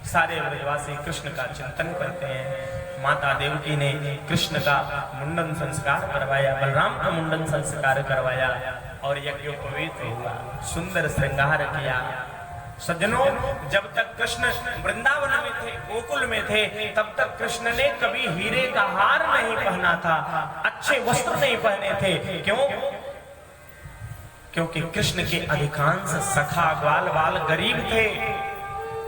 सारे ब्रजवासी कृष्ण का चिंतन करते हैं। माता देवकी ने कृष्ण का मुंडन संस्कार करवाया, बलराम का मुंडन संस्कार करवाया और यज्ञोपवीत हुआ, सुंदर श्रृंगार किया। सज्जनों, जब तक कृष्ण वृंदावन में थे, गोकुल में थे, तब तक कृष्ण ने कभी हीरे का हार नहीं पहना था, अच्छे वस्त्र नहीं पहने थे। क्यों? क्योंकि कृष्ण के अधिकांश सखा ग्वाल बाल गरीब थे,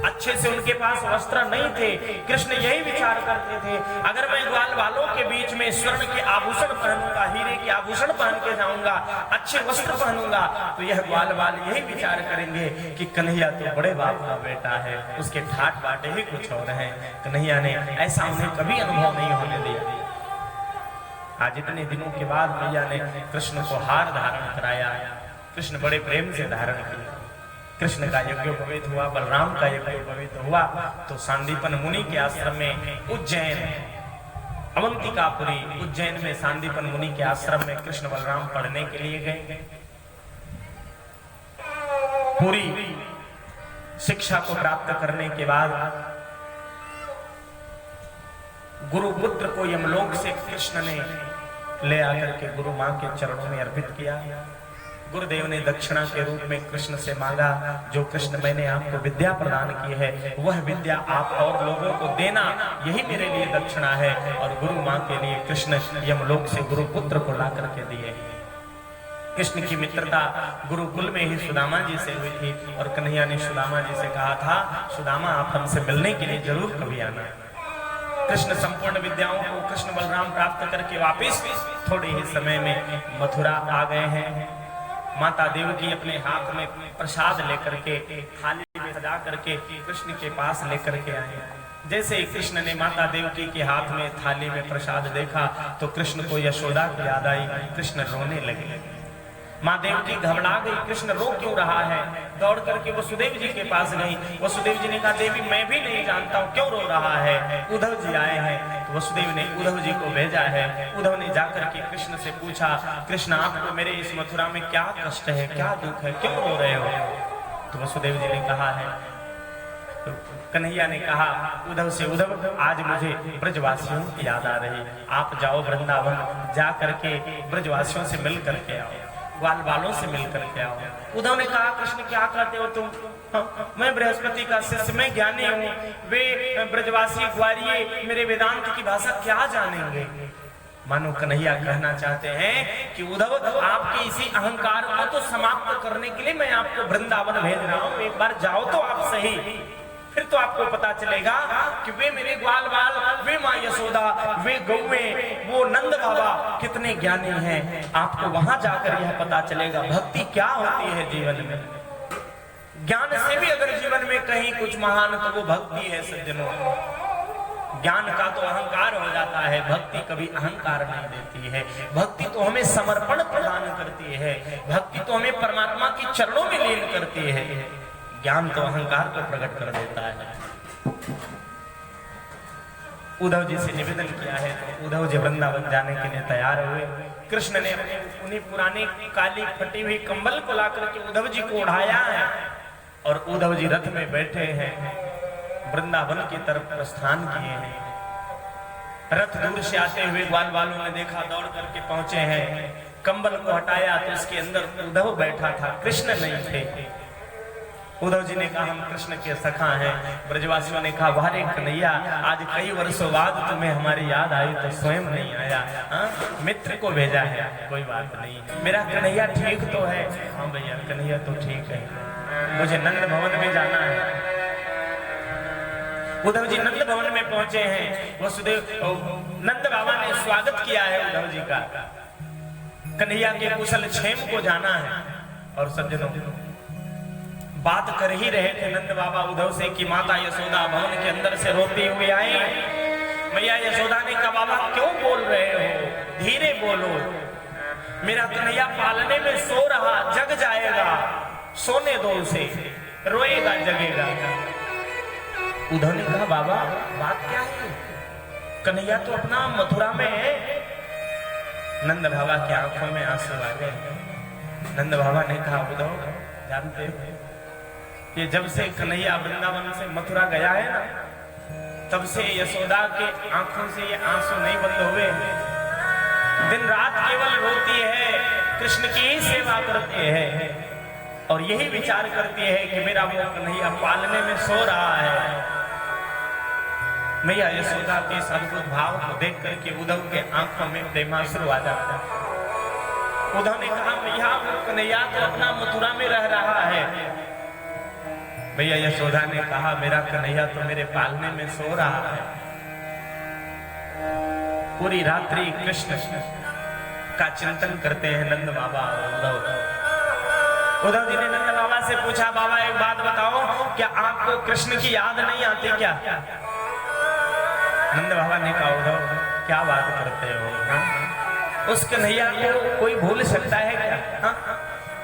अच्छे से उनके पास वस्त्र नहीं थे। कृष्ण यही विचार करते थे, अगर मैं ग्वाल बालों के बीच में स्वर्ण के आभूषण पहनूंगा, हीरे के आभूषण पहन के जाऊंगा, अच्छे वस्त्र पहनूंगा, तो यह ग्वाल बाल यही विचार करेंगे कि कन्हैया तो बड़े बाप का बेटा है, उसके ठाट बाटे ही कुछ और हैं। कन्हैया ने ऐसा उन्हें कभी अनुभव नहीं होने दिया। आज इतने दिनों के बाद मैया ने कृष्ण को हार धारण कराया। कृष्ण बड़े प्रेम से धारण किया। कृष्ण का यज्ञोपवीत हुआ, बलराम का यज्ञोपवीत हुआ, तो सांदीपन मुनि के आश्रम में उज्जैन, अवंतिकापुरी उज्जैन में सांदीपन मुनि के आश्रम में कृष्ण बलराम पढ़ने के लिए गए। पूरी शिक्षा को प्राप्त करने के बाद गुरुपुत्र को यमलोक से कृष्ण ने ले आकर के गुरु मां के चरणों में अर्पित किया। गुरुदेव ने दक्षिणा के रूप में कृष्ण से मांगा, जो कृष्ण मैंने आपको विद्या प्रदान की है वह विद्या आप और लोगों को देना, यही मेरे लिए दक्षिणा है। और गुरु मां के लिए कृष्ण यमलोक से गुरुपुत्र को ला करके दिए। कृष्ण की मित्रता गुरुकुल में ही सुदामा जी से हुई थी और कन्हैया ने सुदामा जी से कहा था, सुदामा आप हमसे मिलने के लिए जरूर कभी आना। कृष्ण संपूर्ण विद्याओं को कृष्ण बलराम प्राप्त करके वापिस थोड़े ही समय में मथुरा आ गए हैं। माता देवकी अपने हाथ में प्रसाद लेकर के थाली में सजा करके कृष्ण के पास लेकर के आए। जैसे ही कृष्ण ने माता देवकी के हाथ में थाली में प्रसाद देखा तो कृष्ण को यशोदा की याद आई। कृष्ण रोने लगे। माँ देवकी घबरा गई, कृष्ण रो क्यों रहा है। दौड़ करके वसुदेव जी के पास गई। वसुदेव जी ने कहा, देवी मैं भी नहीं जानता हूँ क्यों रो रहा है, उद्धव जी आए हैं। तो वसुदेव ने उद्धव जी को भेजा है। उद्धव ने जाकर के कृष्ण से पूछा, कृष्ण आपको मेरे इस मथुरा में क्या कष्ट है, क्या दुख है, क्यों रो रहे हो। तो वसुदेव जी ने कहा है, तो कन्हैया ने कहा उद्धव से, उद्धव आज मुझे ब्रजवासियों की याद आ रही, आप जाओ वृंदावन, जा करके ब्रजवासियों से मिल करके आओ, ग्वाल बालों से मिल करके आओ। उद्धव ने कहा, कृष्ण क्या कहते हो तुम, मैं बृहस्पति का शिष्य, मैं ज्ञानी हूँ, वे ब्रजवासी ग्वारिये मेरे वेदांत की भाषा क्या जानेंगे। मानो कन्हैया कहना चाहते हैं कि उद्धव आपके इसी अहंकार को तो समाप्त करने के लिए मैं आपको वृंदावन भेज रहा हूँ, एक बार जाओ तो आप सही, फिर तो आपको पता चलेगा कि वे मेरे ग्वाल बाल, वे माँ यशोदा, वे गौएं, वो नंद बाबा कितने ज्ञानी हैं। आपको वहां जाकर यह पता चलेगा भक्ति क्या होती है जीवन में। ज्ञान से भी अगर जीवन में कहीं कुछ महान तो वो भक्ति है सज्जनों। ज्ञान का तो अहंकार हो जाता है, भक्ति कभी अहंकार नहीं देती है। भक्ति तो हमें समर्पण प्रदान करती है, भक्ति तो हमें परमात्मा की चरणों में लीन करती है। ज्ञान तो अहंकार को प्रकट कर देता है। उद्धव जी से निवेदन किया है तो उद्धव जी वृंदावन जाने के लिए तैयार हुए। कृष्ण ने उन्हीं पुरानी काली फटी हुई कंबल को लाकर के उद्धव जी को उठाया है और उद्धव जी रथ में बैठे हैं, वृंदावन की तरफ प्रस्थान किए हैं। रथ दूर से आते हुए ग्वाल बालों ने देखा, दौड़ करके पहुंचे हैं। कंबल को हटाया तो उसके अंदर उद्धव बैठा था, कृष्ण नहीं थे। उद्धव जी ने कहा, हम कृष्ण के सखा हैं। ब्रजवासियों ने कहा, वारे कन्हैया, आज कई वर्षों बाद तुम्हें हमारी याद आई तो स्वयं नहीं आया, मित्र को भेजा है, कोई बात नहीं। मेरा कन्हैया ठीक तो है? हाँ भैया कन्हैया तो ठीक है, मुझे नंद भवन में जाना है। उद्धव जी नंद भवन में पहुंचे हैं। वसुदेव नंद बाबा ने स्वागत किया है उद्धव जी का। कन्हैया के कुशल क्षेम को जाना है। और सज्जनों बात कर ही रहे थे नंद बाबा उद्धव से कि माता यशोदा भवन के अंदर से रोती हुई आई। मैया यशोदा ने कहा, बाबा क्यों बोल रहे हो, धीरे बोलो, मेरा कन्हैया पालने में सो रहा, जग जाएगा, सोने दो उसे, रोएगा जगेगा। उद्धव ने कहा, बाबा बात क्या है, कन्हैया तो अपना मथुरा में है। नंद बाबा की आंखों में आंसू आ गए। नंद बाबा ने कहा, उद्धव जानते हो कि जब से कन्हैया वृंदावन से मथुरा गया है ना, तब से यशोदा के आंखों से ये आंसू नहीं बंद हुए। दिन रात केवल रोती है, कृष्ण की ही सेवा करती है और यही विचार करती है कि मेरा वो कन्हैया पालने में सो रहा है। मैया यशोदा के इस अद्भुत भाव को देख करके उद्धव के आंखों में प्रेमाश्रु आ जाता है। उद्धव ने कहा, मैया वो कन्हैया तो अपना मथुरा में रह रहा है। भैया यशोदा ने कहा, मेरा कन्हैया तो मेरे पालने में सो रहा है। पूरी रात्रि कृष्ण का चिंतन करते हैं नंद बाबा उद्धव। उद्धव जी ने नंद बाबा से पूछा, बाबा एक बात बताओ, क्या आपको कृष्ण की याद नहीं आती क्या? नंद बाबा ने कहा, उद्धव क्या बात करते हो, उस कन्हैया को कोई भूल सकता है क्या?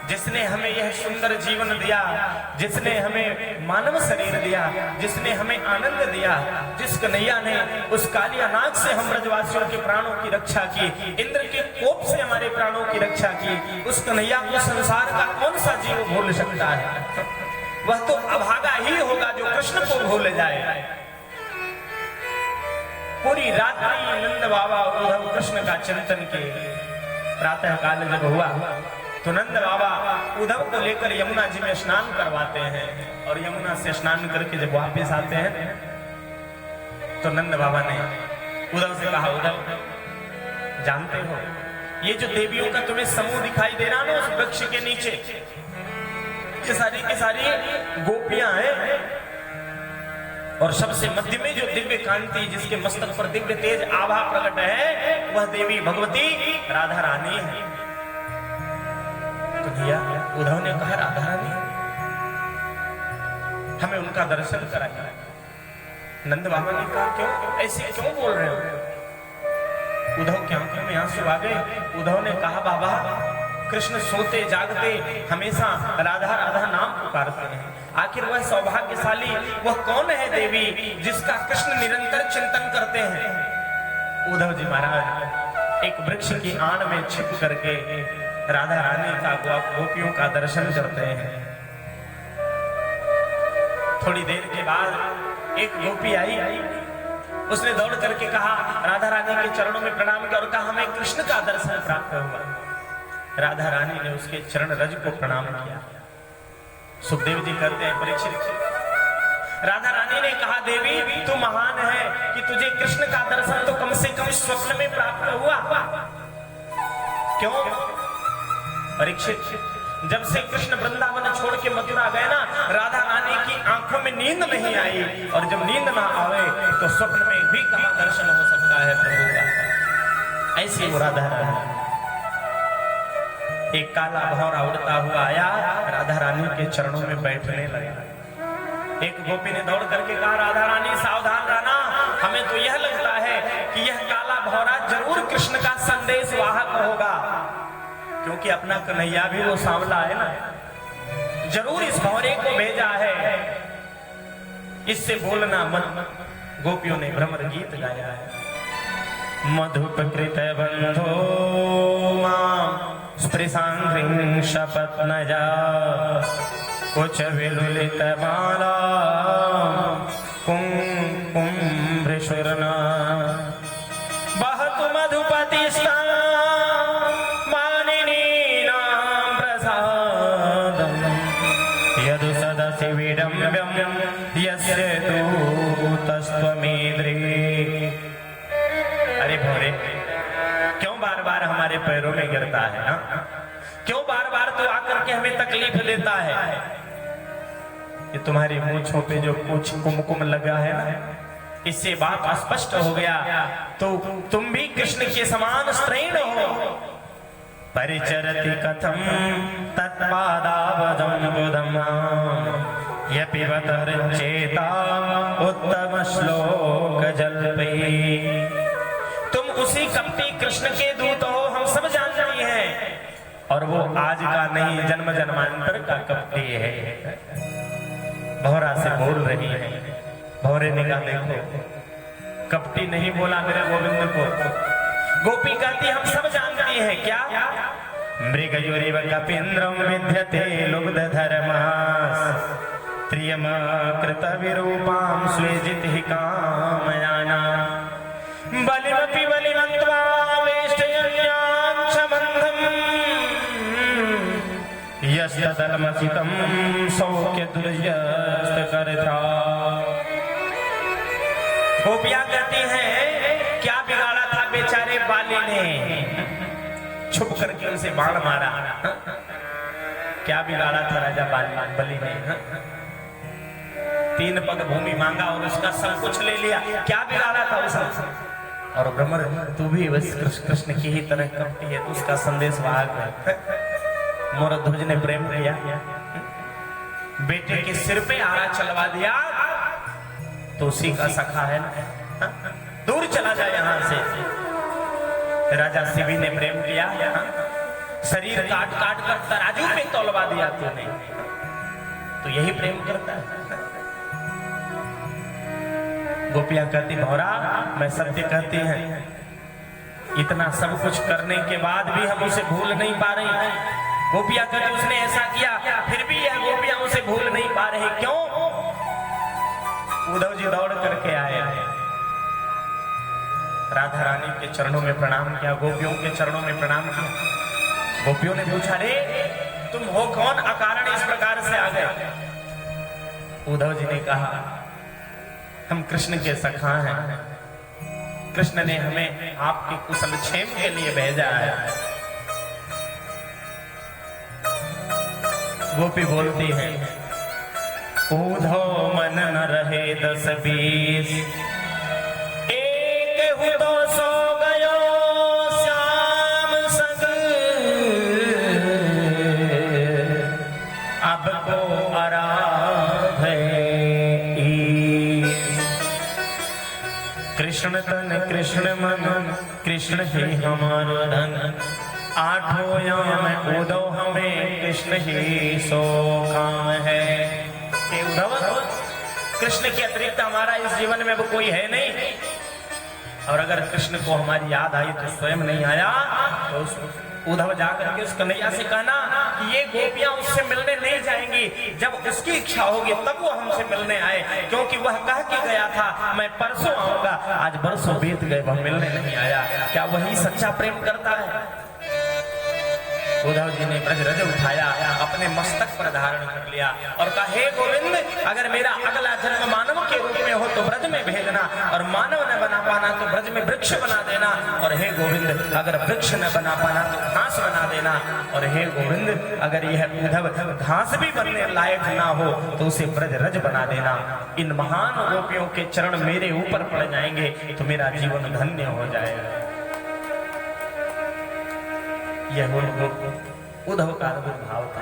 जिसने हमें यह सुंदर जीवन दिया, जिसने हमें मानव शरीर दिया, जिसने हमें आनंद दिया, जिस कन्हैया ने उस काली अनाज से हम ब्रजवासियों के प्राणों की रक्षा की, इंद्र के कोप से हमारे प्राणों की रक्षा की, उस कन्हैया को संसार का कौन सा जीव भूल सकता है? वह तो अभागा ही होगा जो कृष्ण को भूल जाए। पूरी रात्रि नंद बाबा उद्धव कृष्ण का चिंतन किए। प्रातः काल जब हुआ तो नंद बाबा उद्धव को लेकर यमुना जी में स्नान करवाते हैं, और यमुना से स्नान करके जब वापस आते हैं तो नंद बाबा ने उद्धव से कहा, उद्धव जानते हो ये जो देवियों का तुम्हें समूह दिखाई दे रहा ना उस वृक्ष के नीचे, ये सारी की सारी गोपियां हैं, और सबसे मध्य में जो दिव्य कांति जिसके मस्तक पर दिव्य तेज आभा प्रकट है वह देवी भगवती राधा रानी है। तो भैया उद्धव ने कहा, राधा रानी हमें उनका दर्शन कराइए। नंद बाबा ने कहा, क्यों ऐसे क्यों बोल रहे हो? उद्धव की आंखों में आंसू आ गए। उद्धव ने कहा, बाबा कृष्ण सोते जागते हमेशा राधा राधा नाम पुकारते हैं। आखिर वह सौभाग्यशाली वह कौन है देवी जिसका कृष्ण निरंतर चिंतन करते हैं? उद्धव जी महाराज एक वृक्ष की आड़ में छिप करके राधा रानी का गोपियों का दर्शन करते हैं। थोड़ी देर के बाद एक गोपी आई, उसने दौड़ करके कहा, राधा रानी के चरणों में प्रणाम किया और कहा, हमें कृष्ण का दर्शन प्राप्त हुआ। राधा रानी ने उसके चरण रज को प्रणाम किया। सुखदेव जी कहते हैं, परीक्षित राधा रानी ने कहा, देवी तू महान है कि तुझे कृष्ण का दर्शन तो कम से कम स्वप्न में प्राप्त हुआ। क्यों? परीक्षित जब से कृष्ण वृंदावन छोड़ के मथुरा गए ना, राधा रानी की आंखों में नींद नहीं आई, और जब नींद ना आवे तो स्वप्न में भी कहां दर्शन हो सकता है प्रभु का? ऐसी वो राधा रानी। एक काला भौरा उड़ता हुआ आया, राधा रानी के चरणों में बैठने लगा। एक गोपी ने दौड़ करके कहा, राधा रानी सावधान रहना, हमें तो यह लगता है कि यह काला भौरा जरूर कृष्ण का संदेश वाहक होगा, क्योंकि अपना कन्हैया भी वो सांवला है ना, जरूर इस भौरे को भेजा है, इससे बोलना मत। गोपियों ने भ्रमर गीत गाया है। मधुपकृत बंधो मां स्पृशांघ्रिं शपत्नजा कुछ विलुलित माला कुंकुमभृशुर्ना बहतु मधुपतिस्ता मानिनीनां प्रसादं यदु सदसि विडम्ब्यं यस्य दूतस्त्वमीद्रे। अरे भोरे क्यों बार बार हमारे पैरों में गिरता है ना? क्यों बार बार तो आकर के हमें तकलीफ देता है? ये तुम्हारी मूंछों पे जो कुछ कुमकुम लगा है ना, इससे बात स्पष्ट हो गया, तो तुम भी कृष्ण के समान स्त्रैण हो। परिचरति कथम तत्पादावदं बुधम यपिबत हृच्चेता उत्तम श्लोक जल्पे। तुम उसी कपटी कृष्ण के दूत हो, हम सब जान रहे हैं, और वो आज का नहीं जन्म जन्मांतर का कपटी है। भौरा से बोल रही है। भौरे ने कहा, देखो कपटी नहीं बोला मेरे गोविंद को। गोपी कहती, हम सब जानती हैं क्या? मृगयुरिव कपीन्द्रं विद्यते लुब्ध धर्मास त्रियम कृत विरूपां स्वेजिति कामयाना बलिमपि बलिमत्वा वेष्टयन्यां समन्धं यस्तदलमसितं सौख्य दुर्यस्तकर्ता। गोपियां कहती हैं, क्या बिगाड़ा था बेचारे बाली ने, छुप करके उसे बाण मारा। क्या बिगाड़ा था राजा बलि ने? 3 पग भूमि मांगा और उसका सब कुछ ले लिया। क्या बिगाड़ा था उसने? और भ्रमर तू भी बस कृष्ण की ही तरह करती है, तो उसका संदेश वाहक है। मोरध्वज ने प्रेम किया, बेटे के सिर पे आरा चलवा दिया, तो उसी का सखा है ना, दूर चला जाए यहां से। राजा शिवी ने प्रेम किया, शरीर काट काट कर तराजू पे तौलवा दिया तूने, तो यही प्रेम करता है। गोपियां कहती भौरा मैं सत्य कहती हैं, इतना सब कुछ करने के बाद भी हम उसे भूल नहीं पा रही हैं। गोपियां कहती उसने ऐसा किया फिर भी यह गोपियां उसे भूल नहीं पा रही, क्यों? उद्धव जी दौड़ करके आए, राधा रानी के चरणों में प्रणाम किया, गोपियों के चरणों में प्रणाम किया। गोपियों ने पूछा रे तुम हो कौन, अकारण इस प्रकार से आ गए? उद्धव जी ने कहा हम कृष्ण के सखा हैं, कृष्ण ने हमें आपके कुशल क्षेम के लिए भेजा है। गोपी बोलती है उद्धव मन न रहे 10-20, एक हूँ तो सो गयो श्याम संग, अब को आराध कृष्ण तन कृष्ण मन, कृष्ण ही हमारा धन, आठों याम उद्धव हमें कृष्ण ही सो काम है। कि उद्धव कृष्ण के अतिरिक्त हमारा इस जीवन में अब कोई है नहीं, और अगर कृष्ण को हमारी याद आई तो स्वयं नहीं आया तो उद्धव जाकर के उस कन्हैया से कहना कि ये गोपियां उससे मिलने नहीं जाएंगी, जब उसकी इच्छा होगी तब वो हमसे मिलने आए, क्योंकि वह कह के गया था मैं परसों आऊंगा, आज बरसों बीत गए वह मिलने नहीं आया। क्या वही सच्चा प्रेम करता है? उद्धव जी ने ब्रजरज उठाया, अपने मस्तक पर धारण कर लिया और कहा हे गोविंद अगर मेरा अगला जन्म मानव के रूप में हो तो ब्रज में भेजना, और मानव न बना पाना तो ब्रज में वृक्ष बना देना, और हे गोविंद अगर वृक्ष न बना पाना तो घास बना देना, और हे गोविंद अगर यह उद्धव घास भी बनने लायक ना हो तो उसे ब्रजरज बना देना। इन महान गोपियों के चरण मेरे ऊपर पड़ जाएंगे तो मेरा जीवन धन्य हो जाएगा। यह उद्धव का अद्भुत भाव था।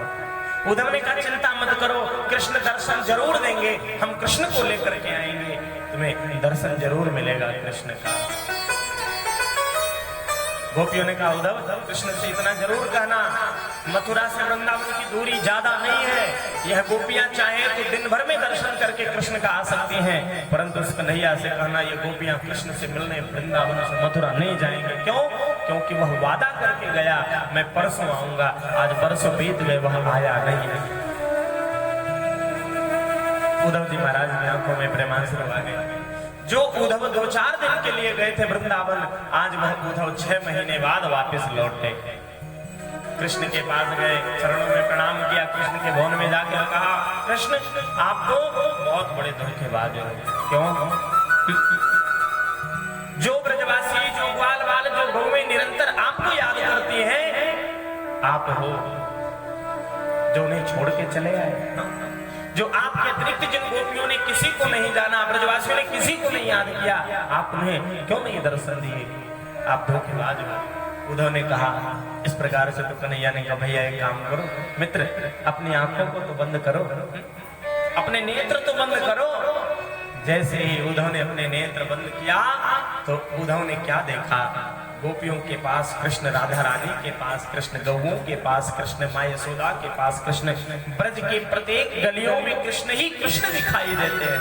उद्धव ने कहा चिंता मत करो, कृष्ण दर्शन जरूर देंगे, हम कृष्ण को लेकर के आएंगे, तुम्हें दर्शन जरूर मिलेगा कृष्ण का। गोपियों ने कहा उद्धव कृष्ण से इतना जरूर कहना, मथुरा से वृंदावन की दूरी ज्यादा नहीं है, यह गोपियां चाहे तो दिन भर में दर्शन करके कृष्ण का आ सकती हैं, परंतु उस कन्हैया से कहना ये गोपियां कृष्ण से मिलने वृंदावन से मथुरा नहीं जाएंगे। क्यों? क्योंकि वह वादा करके गया मैं परसों आऊंगा, आज बरसों बीत गए वह आया नहीं है। उद्धव जी महाराज की आंखों में प्रेमांसु आ गए। जो उद्धव 2-4 दिन के लिए गए थे वृंदावन, आज वह उद्धव 6 महीने बाद वापस लौटे। कृष्ण के पास गए, चरणों में प्रणाम किया, कृष्ण के भवन में जाकर कहा कृष्ण आप तो बहुत बड़े धोखेबाज हो। क्यों? जो ब्रजवासी जो ग्वाल वाल जो गौएं निरंतर आपको याद करती हैं, आप हो जो उन्हें छोड़ के चले आए, जो आपके अतिरिक्त जिन गोपियों ने किसी को नहीं जाना, ब्रजवासियों ने किसी को नहीं याद किया, आप उन्हें क्यों नहीं दर्शन दिए? आप धोखेबाज हो। उद्धव ने कहा इस प्रकार से तो कन्हैया ने कहा भैया एक काम करो मित्र, अपनी आंखों को तो बंद करो, अपने नेत्र तो बंद करो। जैसे ही उद्धव ने अपने नेत्र बंद किया तो उद्धव ने क्या देखा? गोपियों के पास कृष्ण, राधा रानी के पास कृष्ण, गौओं के पास कृष्ण, माँ यशोदा के पास कृष्ण, ब्रज के प्रत्येक गलियों में कृष्ण ही कृष्ण दिखाई देते हैं।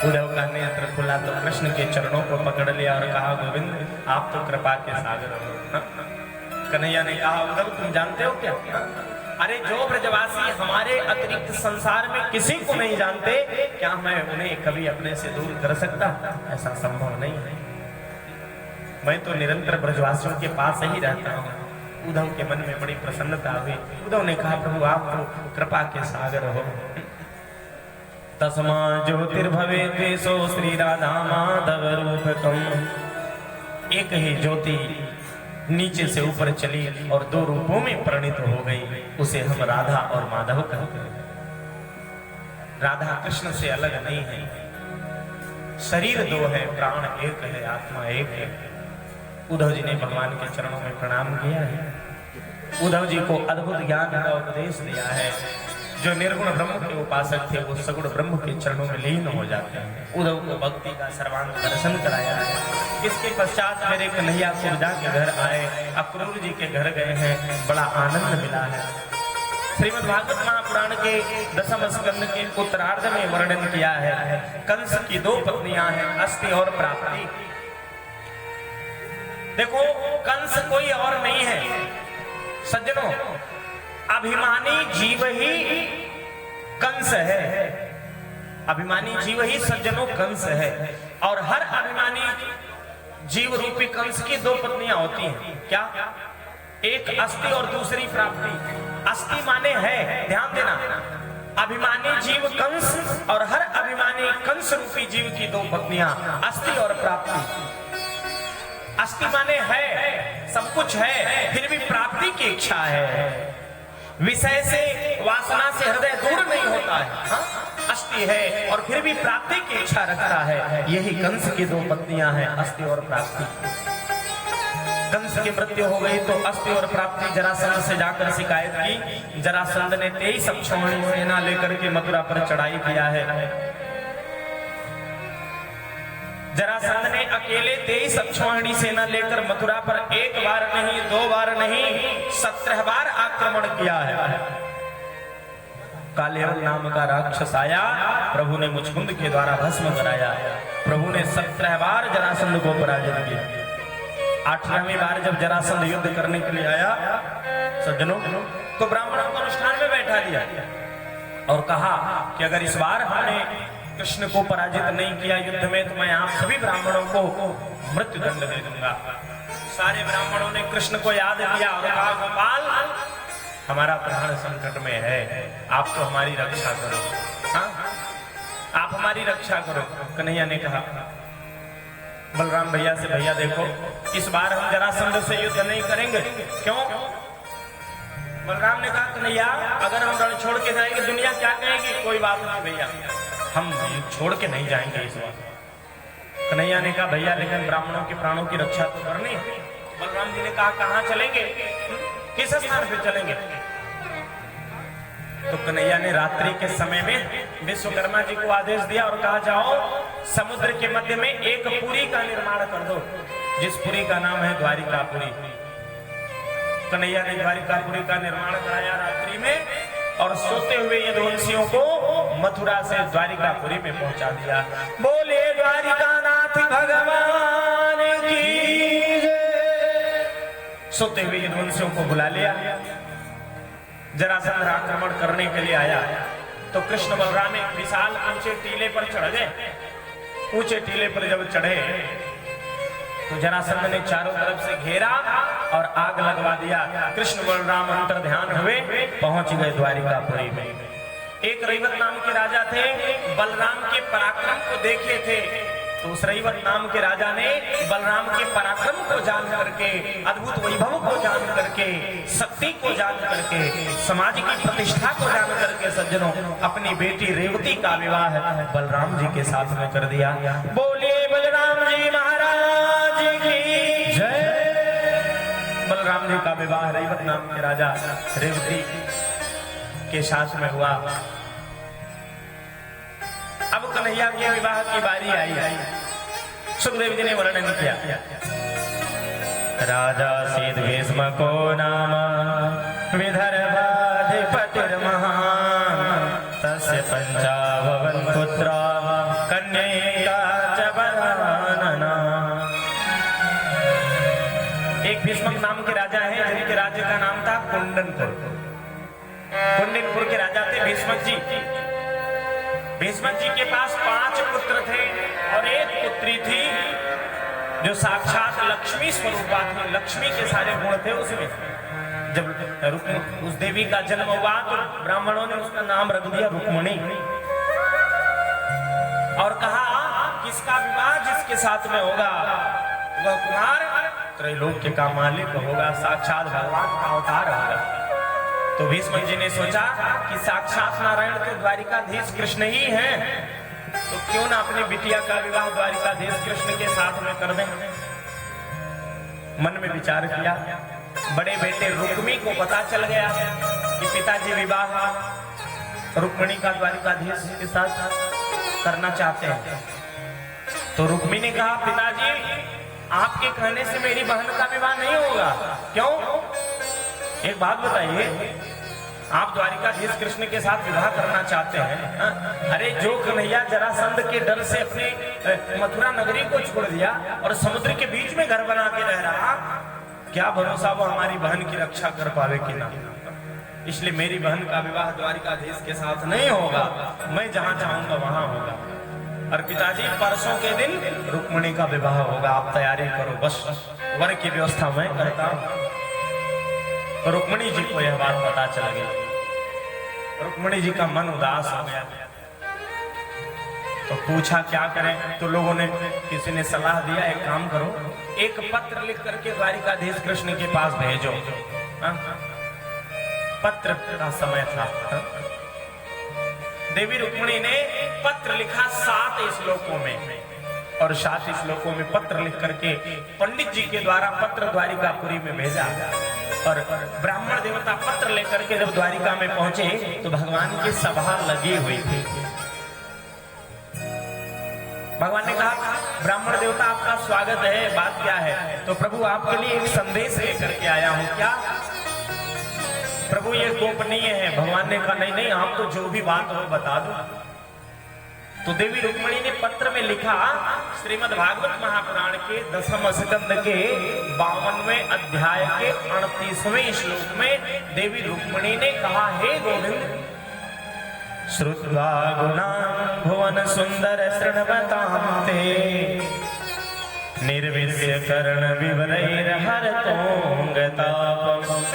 उद्धव का नेत्र खुला तो कृष्ण के चरणों को पकड़ लिया और कहा गोविंद आप तो कृपा के सागर हो। कन्हैया ने कहा उद्धव तुम जानते हो क्या? अरे जो ब्रजवासी हमारे अतिरिक्त संसार में किसी को नहीं जानते, क्या मैं उन्हें कभी अपने से दूर कर सकता? ऐसा संभव नहीं है। मैं तो निरंतर ब्रजवासियों के पास ही रहता हूँ। उद्धव के मन में बड़ी प्रसन्नता हुई। उद्धव ने कहा प्रभु आप तो कृपा के सागर हो। तस्मा ज्योतिर्भवे तेसो श्री राधा माधव रूपकम। एक ही ज्योति नीचे से ऊपर चली और 2 रूपों में परिणित हो गई, उसे हम राधा और माधव कहते हैं। राधा कृष्ण से अलग नहीं है, शरीर 2 है, प्राण एक है, आत्मा एक है। उद्धव जी ने भगवान के चरणों में प्रणाम किया है। उद्धव जी को अद्भुत ज्ञान का उपदेश दिया है। जो निर्गुण ब्रह्म के उपासक थे वो सगुण ब्रह्म के चरणों में लीन हो जाते हैं। उद्धव को भक्ति का सर्वांग दर्शन कराया है। इसके पश्चात मेरे कन्हैया कुब्जा के घर आए, अक्रूर जी के घर गए हैं, बड़ा आनंद मिला है। श्रीमद् भागवत महापुराण के दसम स्कंद के उत्तरार्ध में वर्णन किया है। कंस की दो पत्नियां हैं, अस्ति और प्राप्ति। देखो, कंस कोई और नहीं है सज्जनों, अभिमानी जीव ही कंस है। अभिमानी जीव ही सज्जनों कंस है। और हर अभिमानी जीव रूपी कंस की दो पत्नियां होती हैं। क्या? एक अस्ति और दूसरी प्राप्ति। अस्ति माने है, ध्यान देना, अभिमानी जीव कंस और हर अभिमानी कंस रूपी जीव की दो पत्नियां अस्ति और प्राप्ति। अस्ति माने है, सब कुछ है, फिर भी प्राप्ति की इच्छा है। विषय से, वासना से हृदय दूर नहीं होता है। हाँ? अस्ति है और फिर भी प्राप्ति की इच्छा रखता है। यही कंस की दो पत्नियां हैं, अस्ति और प्राप्ति। कंस की मृत्यु हो गई तो अस्ति और प्राप्ति जरासंध से जाकर शिकायत की। जरासंध ने 23 अक्षौहिणी सेना लेकर के मथुरा पर चढ़ाई किया है। जरासंध ने अकेले 23 अक्षौहिणी सेना लेकर मथुरा पर एक बार नहीं, 2 बार नहीं, 17 बार आक्रमण किया है। कालेव नाम का राक्षस आया, प्रभु ने मुचकुंद के द्वारा भस्म कराया। प्रभु ने 17 बार जरासंध को पराजित किया। 8वीं बार जब जरासंध युद्ध करने के लिए आया सज्जनों, तो ब्राह्मणों को अनुष्ठान में बैठा दिया और कहा कि अगर इस बार हमने कृष्ण को पराजित नहीं किया युद्ध में तो मैं आप सभी ब्राह्मणों को मृत्यु दंड दे दूंगा। सारे ब्राह्मणों ने कृष्ण को याद किया और कहा, गोपाल हमारा प्राण संकट में है, आप तो हमारी रक्षा करो। हाँ? आप हमारी रक्षा करो। कन्हैया ने कहा बलराम भैया से, भैया देखो इस बार हम जरासंध से युद्ध नहीं करेंगे। क्यों? बलराम ने कहा, कन्हैया अगर हम रण छोड़ के जाएंगे दुनिया क्या कहेगी? कोई बात नहीं भैया, हम छोड़ के नहीं जाएंगे इस बार। कन्हैया ने कहा, भैया लेकिन ब्राह्मणों के प्राणों की रक्षा तो करनी है। बलराम जी ने कहा, कहाँ चलेंगे, किस स्थान पे चलेंगे? तो कन्हैया ने रात्रि के समय में विश्वकर्मा जी को आदेश दिया और कहा, जाओ समुद्र के मध्य में एक पुरी का निर्माण कर दो, जिस पुरी का नाम है द्वारिकापुरी। कन्हैया ने द्वारिकापुरी का निर्माण कराया रात्रि में और सोते हुए यदुवंशियों को मथुरा से द्वारिकापुरी में पहुंचा दिया। बोले द्वारिकानाथ भगवान की जय। सोते हुए यदुवंशियों को बुला लिया। जरासंध आक्रमण करने के लिए आया तो कृष्ण बलराम एक विशाल ऊंचे टीले पर चढ़ गए। ऊंचे टीले पर जब चढ़े तो जरासंध ने चारों तरफ से घेरा और आग लगवा दिया। कृष्ण बलराम अंतर ध्यान हुए, पहुंच गए द्वारिकापुरी में। एक रैवत नाम के राजा थे, बलराम के पराक्रम को देखे थे तो उस रैवत नाम के राजा ने बलराम के पराक्रम को जान करके, अद्भुत वैभव को जान करके, शक्ति को जान करके, समाज की प्रतिष्ठा को जान करके सज्जनों अपनी बेटी रेवती का विवाह बलराम जी के साथ में कर दिया। बोलिए बलराम जी महाराज की जय। बलराम जी का विवाह रैवत नाम के राजा रेवती के साथ में हुआ। अब कन्हैया के विवाह की बारी आई। सुखदेव जी ने वर्णन किया, राजा सीध भीष्म को नाम विदर्भाधिपतिर् महान् तस्य पंचावन पुत्रा कन्यका च वरानना। एक भीष्मक नाम के राजा हैं जिनके राज्य का नाम था कुंडनपुर। कुंडनपुर के राजा थे भीष्मक जी। भीष्मक जी के पास 5 पुत्र थे और एक पुत्री थी जो साक्षात लक्ष्मी स्वरूपा थी। लक्ष्मी के सारे गुण थे उसमें। जब उस देवी का जन्म हुआ तो ब्राह्मणों ने उसका नाम रख दिया रुक्मणी और कहा किसका विवाह जिसके साथ में होगा वह कुमार त्रैलोक्य का मालिक होगा, साक्षात भगवान का अवतार होगा। तो भीष्म जी ने सोचा कि साक्षात नारायण तो द्वारिकाधीश कृष्ण ही हैं, तो क्यों ना अपनी बिटिया का विवाह द्वारिकाधीश कृष्ण के साथ में कर दें। मन में विचार किया। बड़े बेटे रुक्मी को पता चल गया कि पिताजी विवाह रुक्मिणी का द्वारिकाधीश के साथ करना चाहते हैं। तो रुक्मिणी ने कहा, पिताजी आपके कहने से मेरी बहन का विवाह नहीं होगा। क्यों? एक बात बताइए, आप द्वारिकाधीश कृष्ण के साथ विवाह करना चाहते हैं? अरे जो कन्हैया जरासंध के डर से अपने मथुरा नगरी को छोड़ दिया और समुद्र के बीच में घर बना के रह रहा, क्या भरोसा वो हमारी बहन की रक्षा कर पावे कि ना। इसलिए मेरी बहन का विवाह द्वारिकाधीश के साथ नहीं होगा, मैं जहां चाहूंगा वहां होगा। और पिताजी परसों के दिन रुक्मिणी का विवाह होगा, आप तैयारी करो, बस वर की व्यवस्था मैं करता हूं। तो रुक्मिणी जी को यह बात पता चल गई। रुक्मिणी जी का मन उदास हो गया। तो पूछा क्या करें? तो लोगों ने, किसी ने सलाह दिया, एक काम करो, एक पत्र लिख करके द्वारिकाधीश कृष्ण के पास भेजो। पत्र का समय था। देवी रुक्मिणी ने पत्र लिखा 7 श्लोकों में, और 7 श्लोकों में पत्र लिख करके पंडित जी के द्वारा पत्र द्वारिकापुरी में भेजा। और ब्राह्मण देवता पत्र लेकर के जब द्वारिका में पहुंचे तो भगवान की सभा लगी हुई थी। भगवान ने कहा, ब्राह्मण देवता आपका स्वागत है, बात क्या है? तो प्रभु आपके लिए एक संदेश लेकर के आया हूं। क्या? प्रभु ये गोपनीय है। भगवान ने कहा, नहीं नहीं, आप तो जो भी बात हो बता दो। तो देवी रुक्मिणी ने पत्र में लिखा, श्रीमद् भागवत महापुराण के 10वें स्कंद के 52वें अध्याय के 38वें श्लोक में देवी रुक्मिणी ने कहा, हे गोविंद, श्रुत्वा गुणान् भुवन सुंदर शृण्वतां ते निर्विश्य कर्ण विवरैर्हरतोऽङ्गतापम्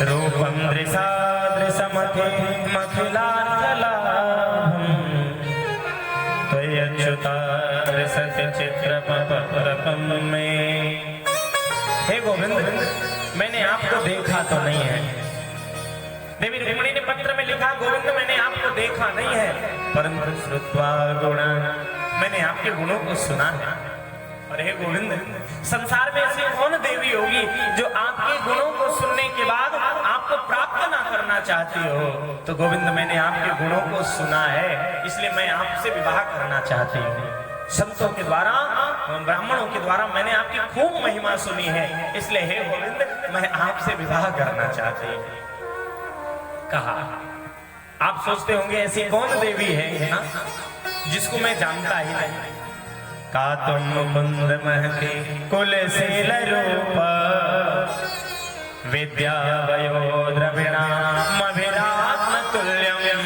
रूपं दृशादृशमथे मखिलार्थलाभम् त्वय्यच्युतादृशति चित्रपपरपं मे। हे गोविंद, मैंने आपको देखा तो नहीं है। देवी रुक्मिणी ने पत्र में लिखा, गोविंद मैंने आपको देखा नहीं है, परंतु श्रुत्वा गुणा, मैंने आपके गुणों को सुना है। और हे गोविंद, संसार में ऐसी कौन देवी होगी जो आपके गुणों को सुनने के बाद आपको प्राप्त ना करना चाहती हो? तो गोविंद मैंने आपके गुणों को सुना है, इसलिए मैं आपसे विवाह करना चाहती हूँ। संतों के द्वारा, ब्राह्मणों के द्वारा मैंने आपकी खूब महिमा सुनी है, इसलिए हे गोविंद मैं आपसे विवाह करना चाहती हूँ। कहा, आप सोचते होंगे ऐसी कौन देवी है ना जिसको मैं जानता ही नहीं। का तुम मुकुंद महते कुलशील रूप विद्या वयो द्रविणामभिरात्म तुल्यम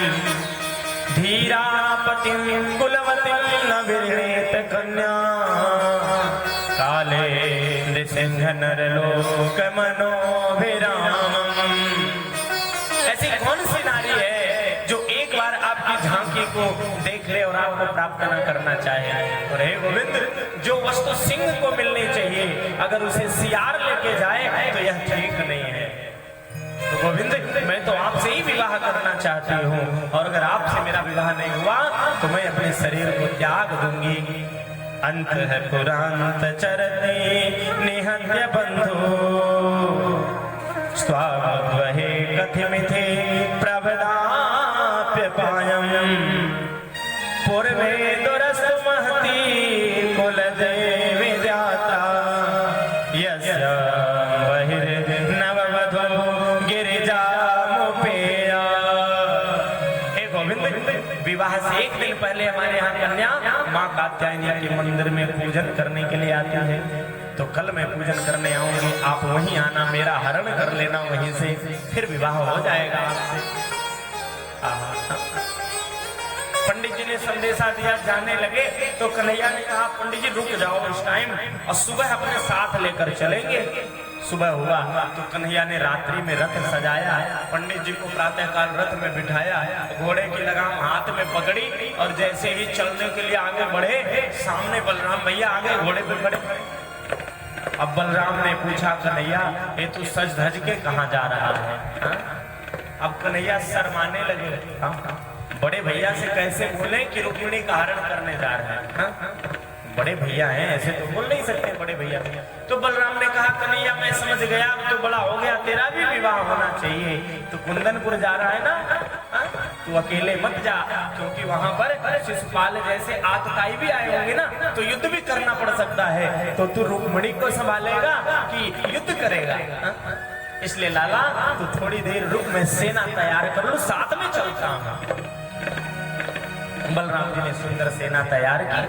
धीरापतिं कुलवतीं न विरणेत कन्या काले नृसिंह नरलोक मनोभिरामम्। ऐसी कौन सी नारी है जो एक बार आपकी झांकी को देख ले और आपको प्राप्त न करना चाहे? और हे गोविंद, जो वस्तु सिंह को मिलनी चाहिए अगर उसे सियार लेके जाए तो यह ठीक नहीं है। तो गोविंद मैं तो आपसे ही विवाह करना चाहती हूँ, और अगर आपसे मेरा विवाह नहीं हुआ तो मैं अपने शरीर को त्याग दूंगी। अंत है पुरांत चरते निहत्य बंधु स्वामद्वहे कथिमिथे प्रवदाप्यपायम् पूर्वे दुरस्तु महती कुलदेवी जाता यस्य बहिर्नववधू गिरिजामुपेया। हे गोविंद, विवाह से एक दिन पहले हमारे यहाँ कन्या माँ कात्यायनी के मंदिर में पूजन करने के लिए आती है। तो कल मैं पूजन करने आऊंगी, आप वहीं आना, मेरा हरण कर लेना वहीं से, फिर विवाह हो जाएगा आपसे। पंडित जी ने संदेशा दिया, जाने लगे तो कन्हैया ने कहा, पंडित जी रुक जाओ इस टाइम, और सुबह अपने साथ लेकर चलेंगे। सुबह हुआ तो कन्हैया ने रात्रि में रथ सजाया, पंडित जी को प्रातःकाल रथ में बिठाया, घोड़े की लगाम हाथ में पकड़ी, और जैसे ही चलने के लिए आगे बढ़े, सामने बलराम भैया आगे घोड़े पे खड़े। अब बलराम ने पूछा, कन्हैया ये तू सज धज के कहाँ जा रहा है? अब कन्हैया शर्माने लगे। बड़े भैया से कैसे बोले कि रुक्मिणी का हरण करने जा रहे हैं? बड़े भैया हैं, ऐसे तो बोल नहीं सकते बड़े भैया। तो बलराम ने कहा कन्हैया मैं समझ गया, अब तो बड़ा हो गया, तेरा भी विवाह होना चाहिए। तो कुंदनपुर जा रहा है ना, तू अकेले मत जा, क्योंकि वहां पर शिशुपाल जैसे आतताई भी आए होंगे ना, तो युद्ध भी करना पड़ सकता है। तो तू रुक्मिणी को संभालेगा कि युद्ध करेगा? इसलिए लाला तू थोड़ी देर रुक, मैं सेना तैयार कर लूं, साथ में चलता हूं। बलराम जी ने सुंदर सेना तैयार की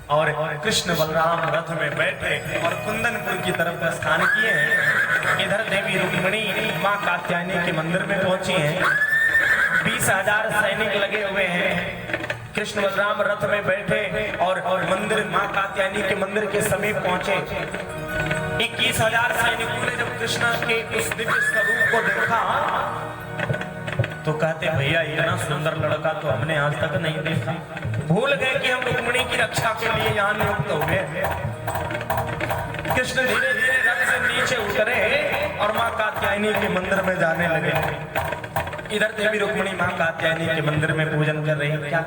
और कृष्ण बलराम रथ में बैठे और कुंदनपुर की तरफ प्रस्थान किए हैं। इधर देवी रुक्मिणी मां कात्यायनी के मंदिर में पहुंची हैं। 20,000 सैनिक लगे हुए हैं। कृष्ण बलराम रथ में बैठे और मंदिर मां कात्यायनी के मंदिर के समीप पहुंचे। 21,000 सैनिकों ने जब कृष्ण के उस दिव्य स्वरूप को देखा तो कहते भैया इतना सुंदर लड़का तो हमने आज तक नहीं देखा। भूल गए कि हम रुक्मिणी की रक्षा के लिए यहाँ नियुक्त हुए। कृष्ण धीरे धीरे रथ से नीचे उतरे और मां कात्यायनी के मंदिर में जाने लगे। इधर देवी रुक्मिणी मां कात्यायनी के मंदिर में पूजन कर रही। क्या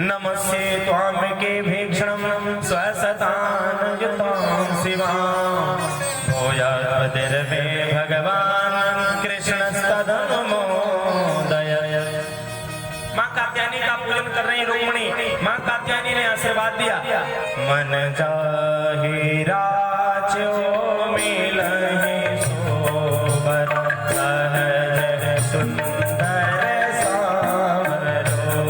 नमस्ते त्वाम के भीक्षणम स्वसतान युतां शिवां भूयादिर में भगवान कृष्ण तदनुमोदय। मां कात्यायनी का पूजन कर रही रुक्मिणी। मां कात्यायनी ने आशीर्वाद दिया, मन जाहि राजो मिलहि सोबर सहज सुंदर सावरो।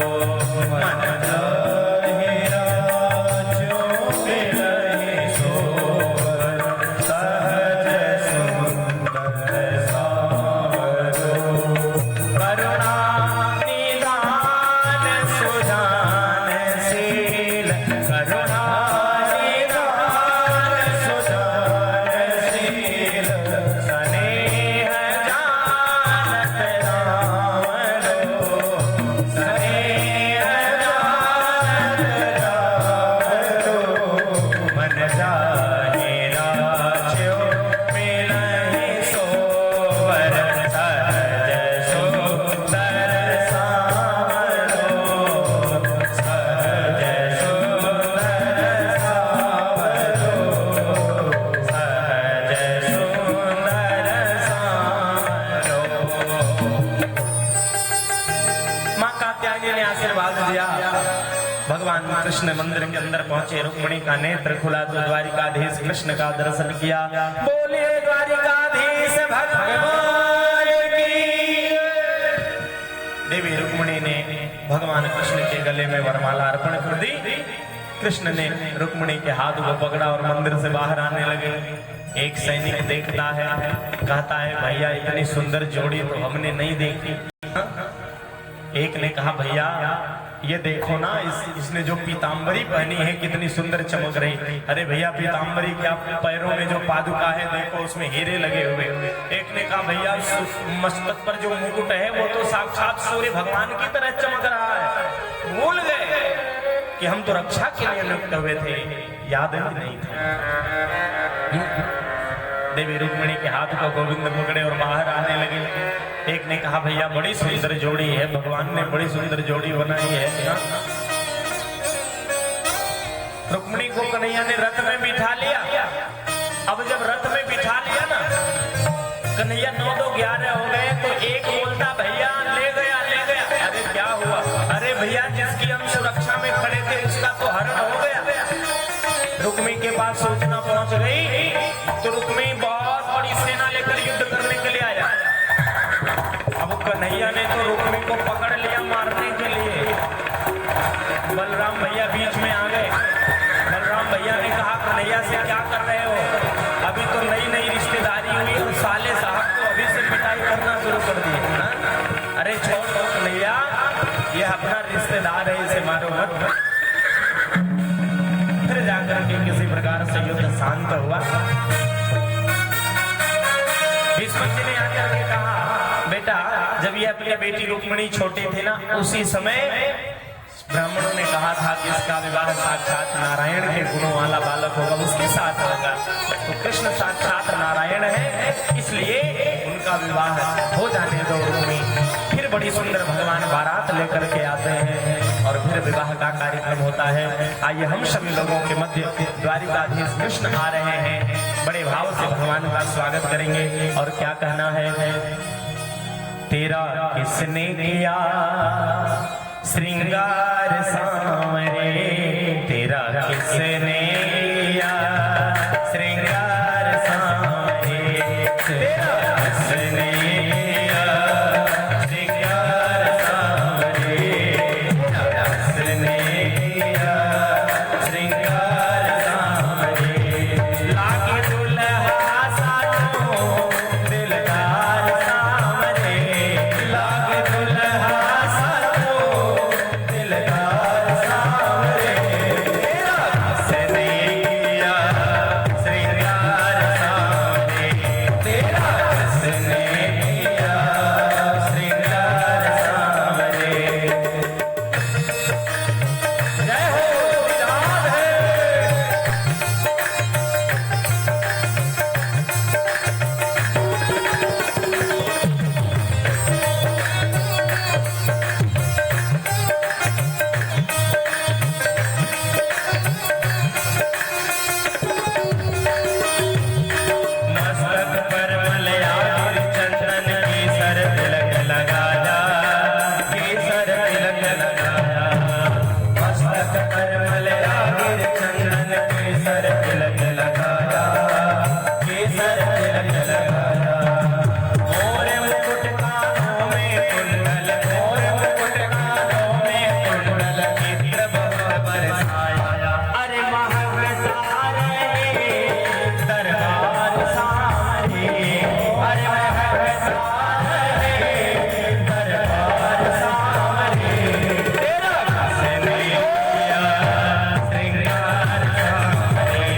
मन जाहि राजो मिलहि सोबर सहज सुंदर सावरो। करुणा निधान सुजान शील, करुणा निधान सुजान शील, स्नेह जानत राम रो, स्नेह जानत राम रो। मन जाहि राजो मिलहि सोबर सहज सुंदर सावरो, सहज सुंदर सावरो, सहज सुंदर सावरो। मां कात्यायनी ने आशीर्वाद दिया। भगवान कृष्ण मंदिर के अंदर पहुंचे। रुक्मिणी का नेत्र खुला तो द्वारिकाधीश कृष्ण का दर्शन किया। बोलिए द्वारिकाधीश भगवान की। देवी रुक्मिणी ने भगवान कृष्ण के गले में वरमाला अर्पण कर दी। कृष्ण ने रुक्मिणी के हाथ को पकड़ा और मंदिर से बाहर आने लगे। एक सैनिक देखता है, कहता है भैया इतनी सुंदर जोड़ी तो हमने नहीं देखी। एक ने कहा भैया ये देखो ना, इसने जो पीतांबरी पहनी है कितनी सुंदर चमक रही। अरे भैया पीतांबरी क्या, पैरों में जो पादुका है देखो उसमें हीरे लगे हुए। एक ने कहा भैया मस्तक पर जो मुकुट है वो तो साक्षात सूर्य भगवान की तरह चमक रहा है। भूल गए कि हम तो रक्षा के लिए नियुक्त हुए थे, याद नहीं था। देवी रुक्मिणी के हाथ को गोविंद पकड़े और बाहर आने लगे। एक ने कहा भैया बड़ी सुंदर जोड़ी है, भगवान ने बड़ी सुंदर जोड़ी बनाई है। रुक्मिणी को कन्हैया ने रथ में बिठा लिया। अब जब रथ में बिठा लिया ना, कन्हैया 9 2 11 हो गए तो एक बोलता भैया ले गया ले गया। अरे क्या हुआ? अरे भैया जिसकी हम सुरक्षा में खड़े थे उसका तो हरण हो गया। रुक्मिणी के पास सूचना पहुंच गई तो रुक्मिणी बहुत बड़ी सेना लेकर युद्ध करने के लिए आया। अब कन्हैया ने तो रुक्मिणी को पकड़ लिया मारने के लिए। बलराम भैया बीच में आ गए। बलराम भैया ने कहा कन्हैया से क्या कर रहे हो? अभी तो नई नई रिश्तेदारी हुई और साले साहब को अभी से पिटाई करना शुरू कर दी। अरे छोड़ दो कन्हैया, ये अपना रिश्तेदार है, इसे मारो मत। फिर जाकर के किसी प्रकार से युद्ध शांत हुआ। भीष्म जी ने आकर के कहा बेटा जब ये अपनी बेटी रुक्मिणी छोटी थी ना, उसी समय ब्राह्मणों ने कहा था कि इसका विवाह साक्षात नारायण के गुणों वाला बालक होगा, उसके साथ होगा। तो कृष्ण साक्षात नारायण है, इसलिए उनका विवाह हो जाने दो रुक्मिणी। फिर बड़ी सुंदर भगवान बारात लेकर के आते हैं और फिर विवाह का कार्यक्रम होता है। आइए हम सभी लोगों के मध्य द्वारिकाधीश कृष्ण आ रहे हैं, बड़े भाव से भगवान का स्वागत करेंगे। और क्या कहना है, तेरा किसने किया श्रृंगार सांवरे, तेरा किसने किया श्रृंगार सांवरे, तेरा किसने किया श्रृंगार सांवरे, तेरा किसने किया श्रृंगार सांवरे, लागे दुल्हा साजो दिलदार सांवरे, लागे दुल्हा साजो दिलदार सांवरे, तेरा किसने किया श्रृंगार सांवरे, तेरा किसने किया श्रृंगार सांवरे। जय हो राधे। मस्तक पर मलयार चंदन केसर तिलक लगाया, केसर तिलक लगाया, मस्तक पर मलयार चंदन केसर तिलक लगाया, केसर तिलक लगाया, मोर मुकुट कानों में कुंडल, मोर मुकुट कानों में कुंडल, चित्र बहुत बरसाया, अरे महवतार दरबार सामने, अरे महवतार दरबार सामने, तेरा किसने किया श्रृंगार सांवरे,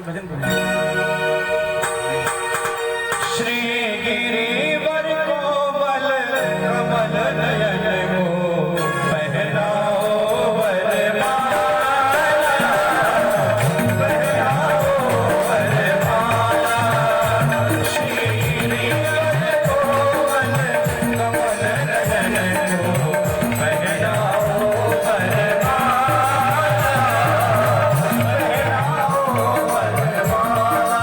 भजन बोलिए। श्री गिरिवर कोमल कमल नयन को पहनाओ वरमाला, पहनाओ वरमाला। श्री गिरिवर कोमल कमल नयन को पहनाओ वरमाला, पहनाओ वरमाला।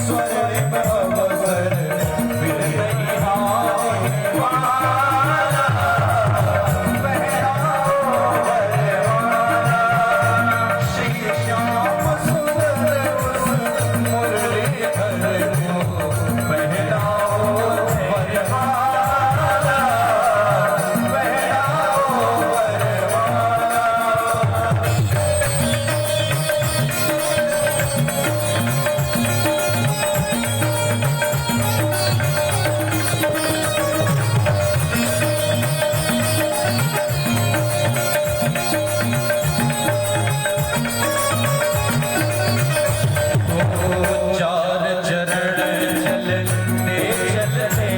स्वर्णिम अवसर विरही हाय माला, पहनाओ वरमाला। श्री श्याम सुंदर उस मुरलीधर को पहनाओ वरमाला, पहनाओ वरमाला। चार चरण चलते चलते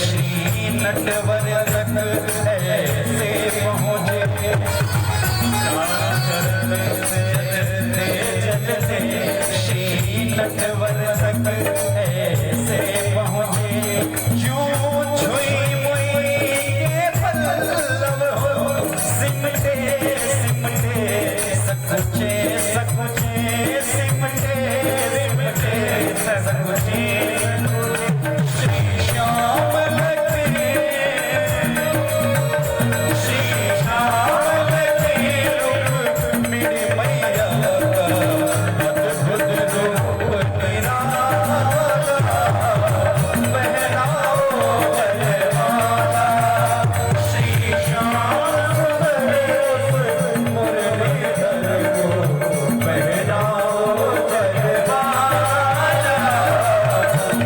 श्री नटवर तक ऐसे पहुँचे। चार चरण चलते चलते श्री नटवर तक ऐसे पहुँचे। यूं छुई मुई के पल्लव हो सिमटे सिमटे सकुचे सकुचे सिमटे सिमटे सकुचे। श्री श्याम लगे, श्री श्याम लगे रूप मेरे मैया का अद्भुत रूप निराला, पहनाओ वरमाला। श्री श्याम सुंदर मुरलीधर को पहनाओ वरमाला,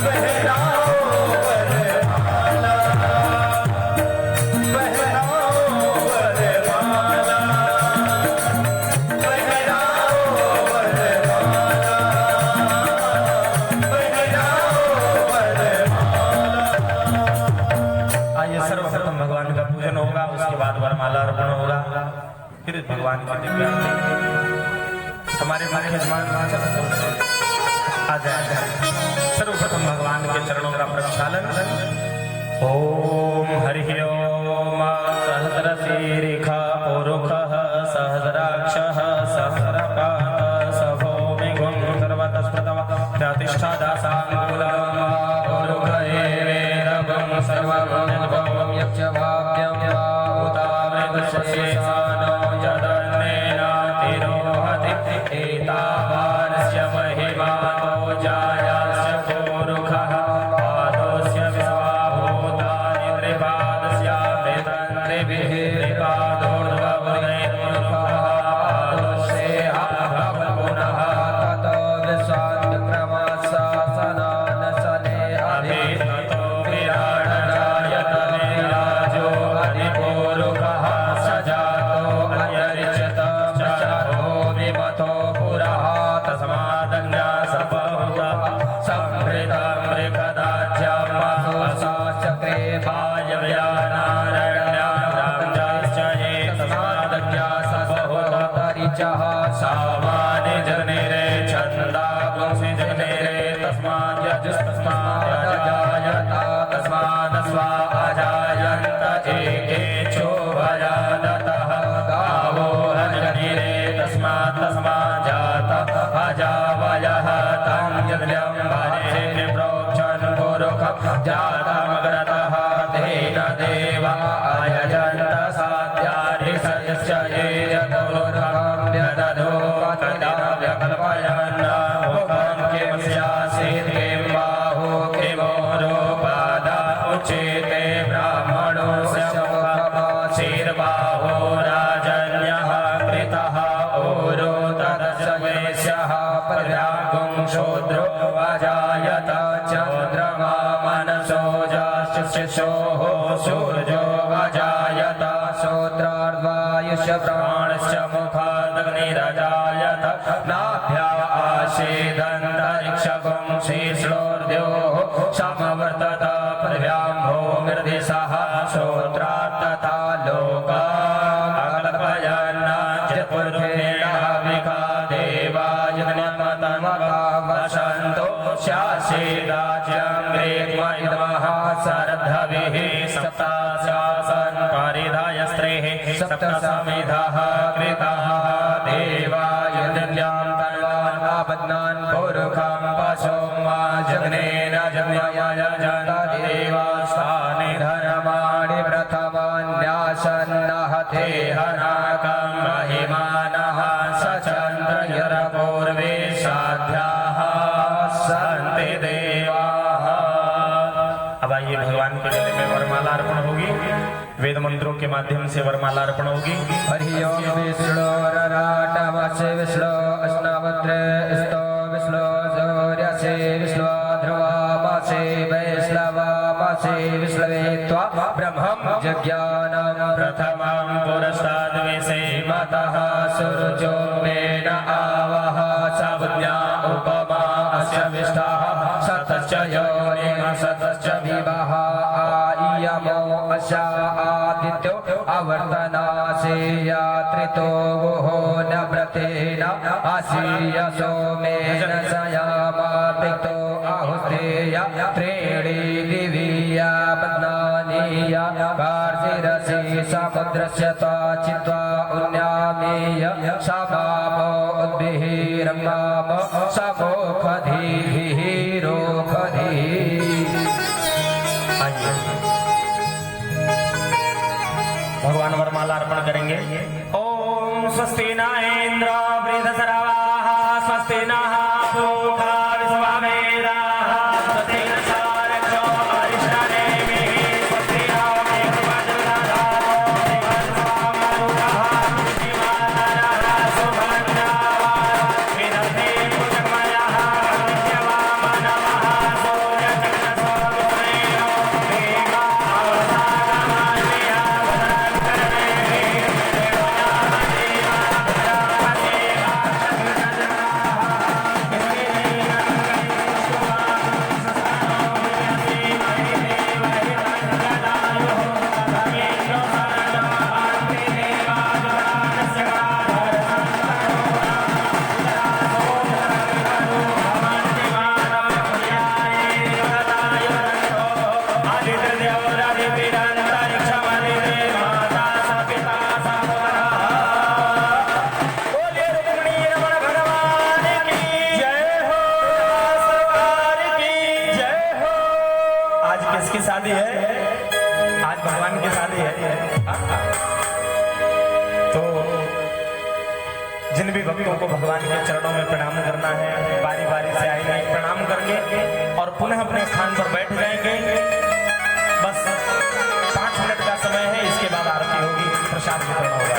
पहनाओ वरमाला, पहनाओ वरमाला, पहनाओ वरमाला, पहनाओ वरमाला। आइए सर्वप्रथम भगवान का पूजन होगा, उसके बाद वरमाला अर्पण होगा, फिर भगवान की दिव्य आरती। हमारे मुख्य यजमान आ जाए। सर्वप्रथम भगवान के चरणों का प्रक्षालन। ओम हरि ओम सहस्रशीर्षा पुरुषः सहस्राक्षः सहस्रपाद सभौमिगुं सर्वतस्पृतः प्रतिष्ठा दासाङ्गुलम् पुरुष एवेदं सर्वं यद्भवं यक्षभाव्यं भूतामृतशेषानो यदन्नेनातिरोहति एतावानस्य महिमानो जायास्य पुरुषः पादोऽस्य विश्वाभूतानि त्रिपादस्यामृतन्त्रिभिः त्रिपादोर्ध्वमुदैर्मुखः पादोऽस्येह पुनः ततो विश्वामित्रमाशासनानशने अभिततो विराडजायत विराजो अधिपुरुषः सजातो अयरिचत चरो विमतो पुरः तस्मादज्ञासबहुतः संहृतं मृगदाज्यं महसाचक्रे वायव्यानारण्यां ये तस्मादज्ञासबहुतः परिचः सामान्य जगनेरे छन्दा पुंसि जगनेरे तस्माद् यजुस्तस्मादजायत तस्मादस्वा अजायन्त एकेचो भजादतः गावो हजगनेरे तस्मात् तस्माज्जात अजावयः तं यज्ञं वने प्रोक्षन् पुरुषं जातमग्रतः तेन देव अयजन्त साध्यानि सदस्य ये यतोरुर्गं व्यदधो तदा व्यकल्पयन् मुखं किं स्यासीत् किं बाहु किमोरोपादा उच्यते ब्राह्मणोऽस्य मुखमासीर्बाहो राजन्यः कृतः ओरो तदस्य वैश्यः प्रजागुं शूद्रो अजायत चन्द्रमा मनसो जाशिशोः सूर्यो अजायत शूद्रार्वायुष्य प्राणस्य मुखाद् शेषोर्द्योः समवर्तत पृथिव्याम्भो निर्दिशः श्रोत्रात् तथा लोका वसन्तो शासेदाज्यं ग्रेग्मः सरद्धविः सप्ताशासन् परिधायस्त्रेः सप्तसमिधः कृतः देवायुज्ञां तन्वान् आपद्नान् पुरुखं पशुं मा जग्नेन जग्मयजन्त देवास्थाने धर्माणि प्रथमान्यासन्नः ते हनाकं महिमानः सचन्द्रयरपूर्वे साध्याः सन्ति देवाः। अब आइए भगवान के गले में वरमाला अर्पण होगी, वेद मंत्रों के माध्यम से वरमाला अर्पण होगी। हरि ओम विष्णुरराटमस्य विष्णु अस्नवत्रे स्तो विष्णु सूर्यसे विष्णु ध्रुवामसे वैष्णवामसे विष्णवे त्वा ब्रह्मं जज्ञानं प्रथमं पुरस्ताद्विषे मतः सूर्यो मेन आवः सवज्ञा उपमा अस्य विष्टः सतश्च योनिः सतश्च विवः आयमो अस्य आदित्यो अवर्तनासे यात्रितो गुहो न व्रतेन आसीय सोमेन सयामापितो आहुस्तेय त्रीणि दिवीया पद्मानीय कार्षिरसि समुद्रस्य चित्वा उन्यामेय समापो उद्भिः रमाम समोखधिः रोखधिः। आइए भगवान वरमाला अर्पण करेंगे। ओम स्वस्ति न इंद्र वृद्धसरवाः स्वस्ति नः पूषा विश्ववेदाः स्वस्ति न सारक्षो अरिष्टनेमिः स्वस्ति नो मेघमण्डलधारो देवस्वामरुतः श्रीमानः सुभद्रावान् विदधे भुजगमयः नित्यवामनमः सूर्यचन्द्रसोमेनो देवा किसकी शादी है? आज भगवान की शादी है। तो जिन भी भक्तों को भगवान के चरणों में प्रणाम करना है बारी बारी से आएंगे, प्रणाम करके और पुनः अपने स्थान पर बैठ जाएंगे। बस 5 मिनट का समय है, इसके बाद आरती होगी, प्रसाद वितरण होगा।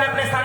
अपने अपने स्थान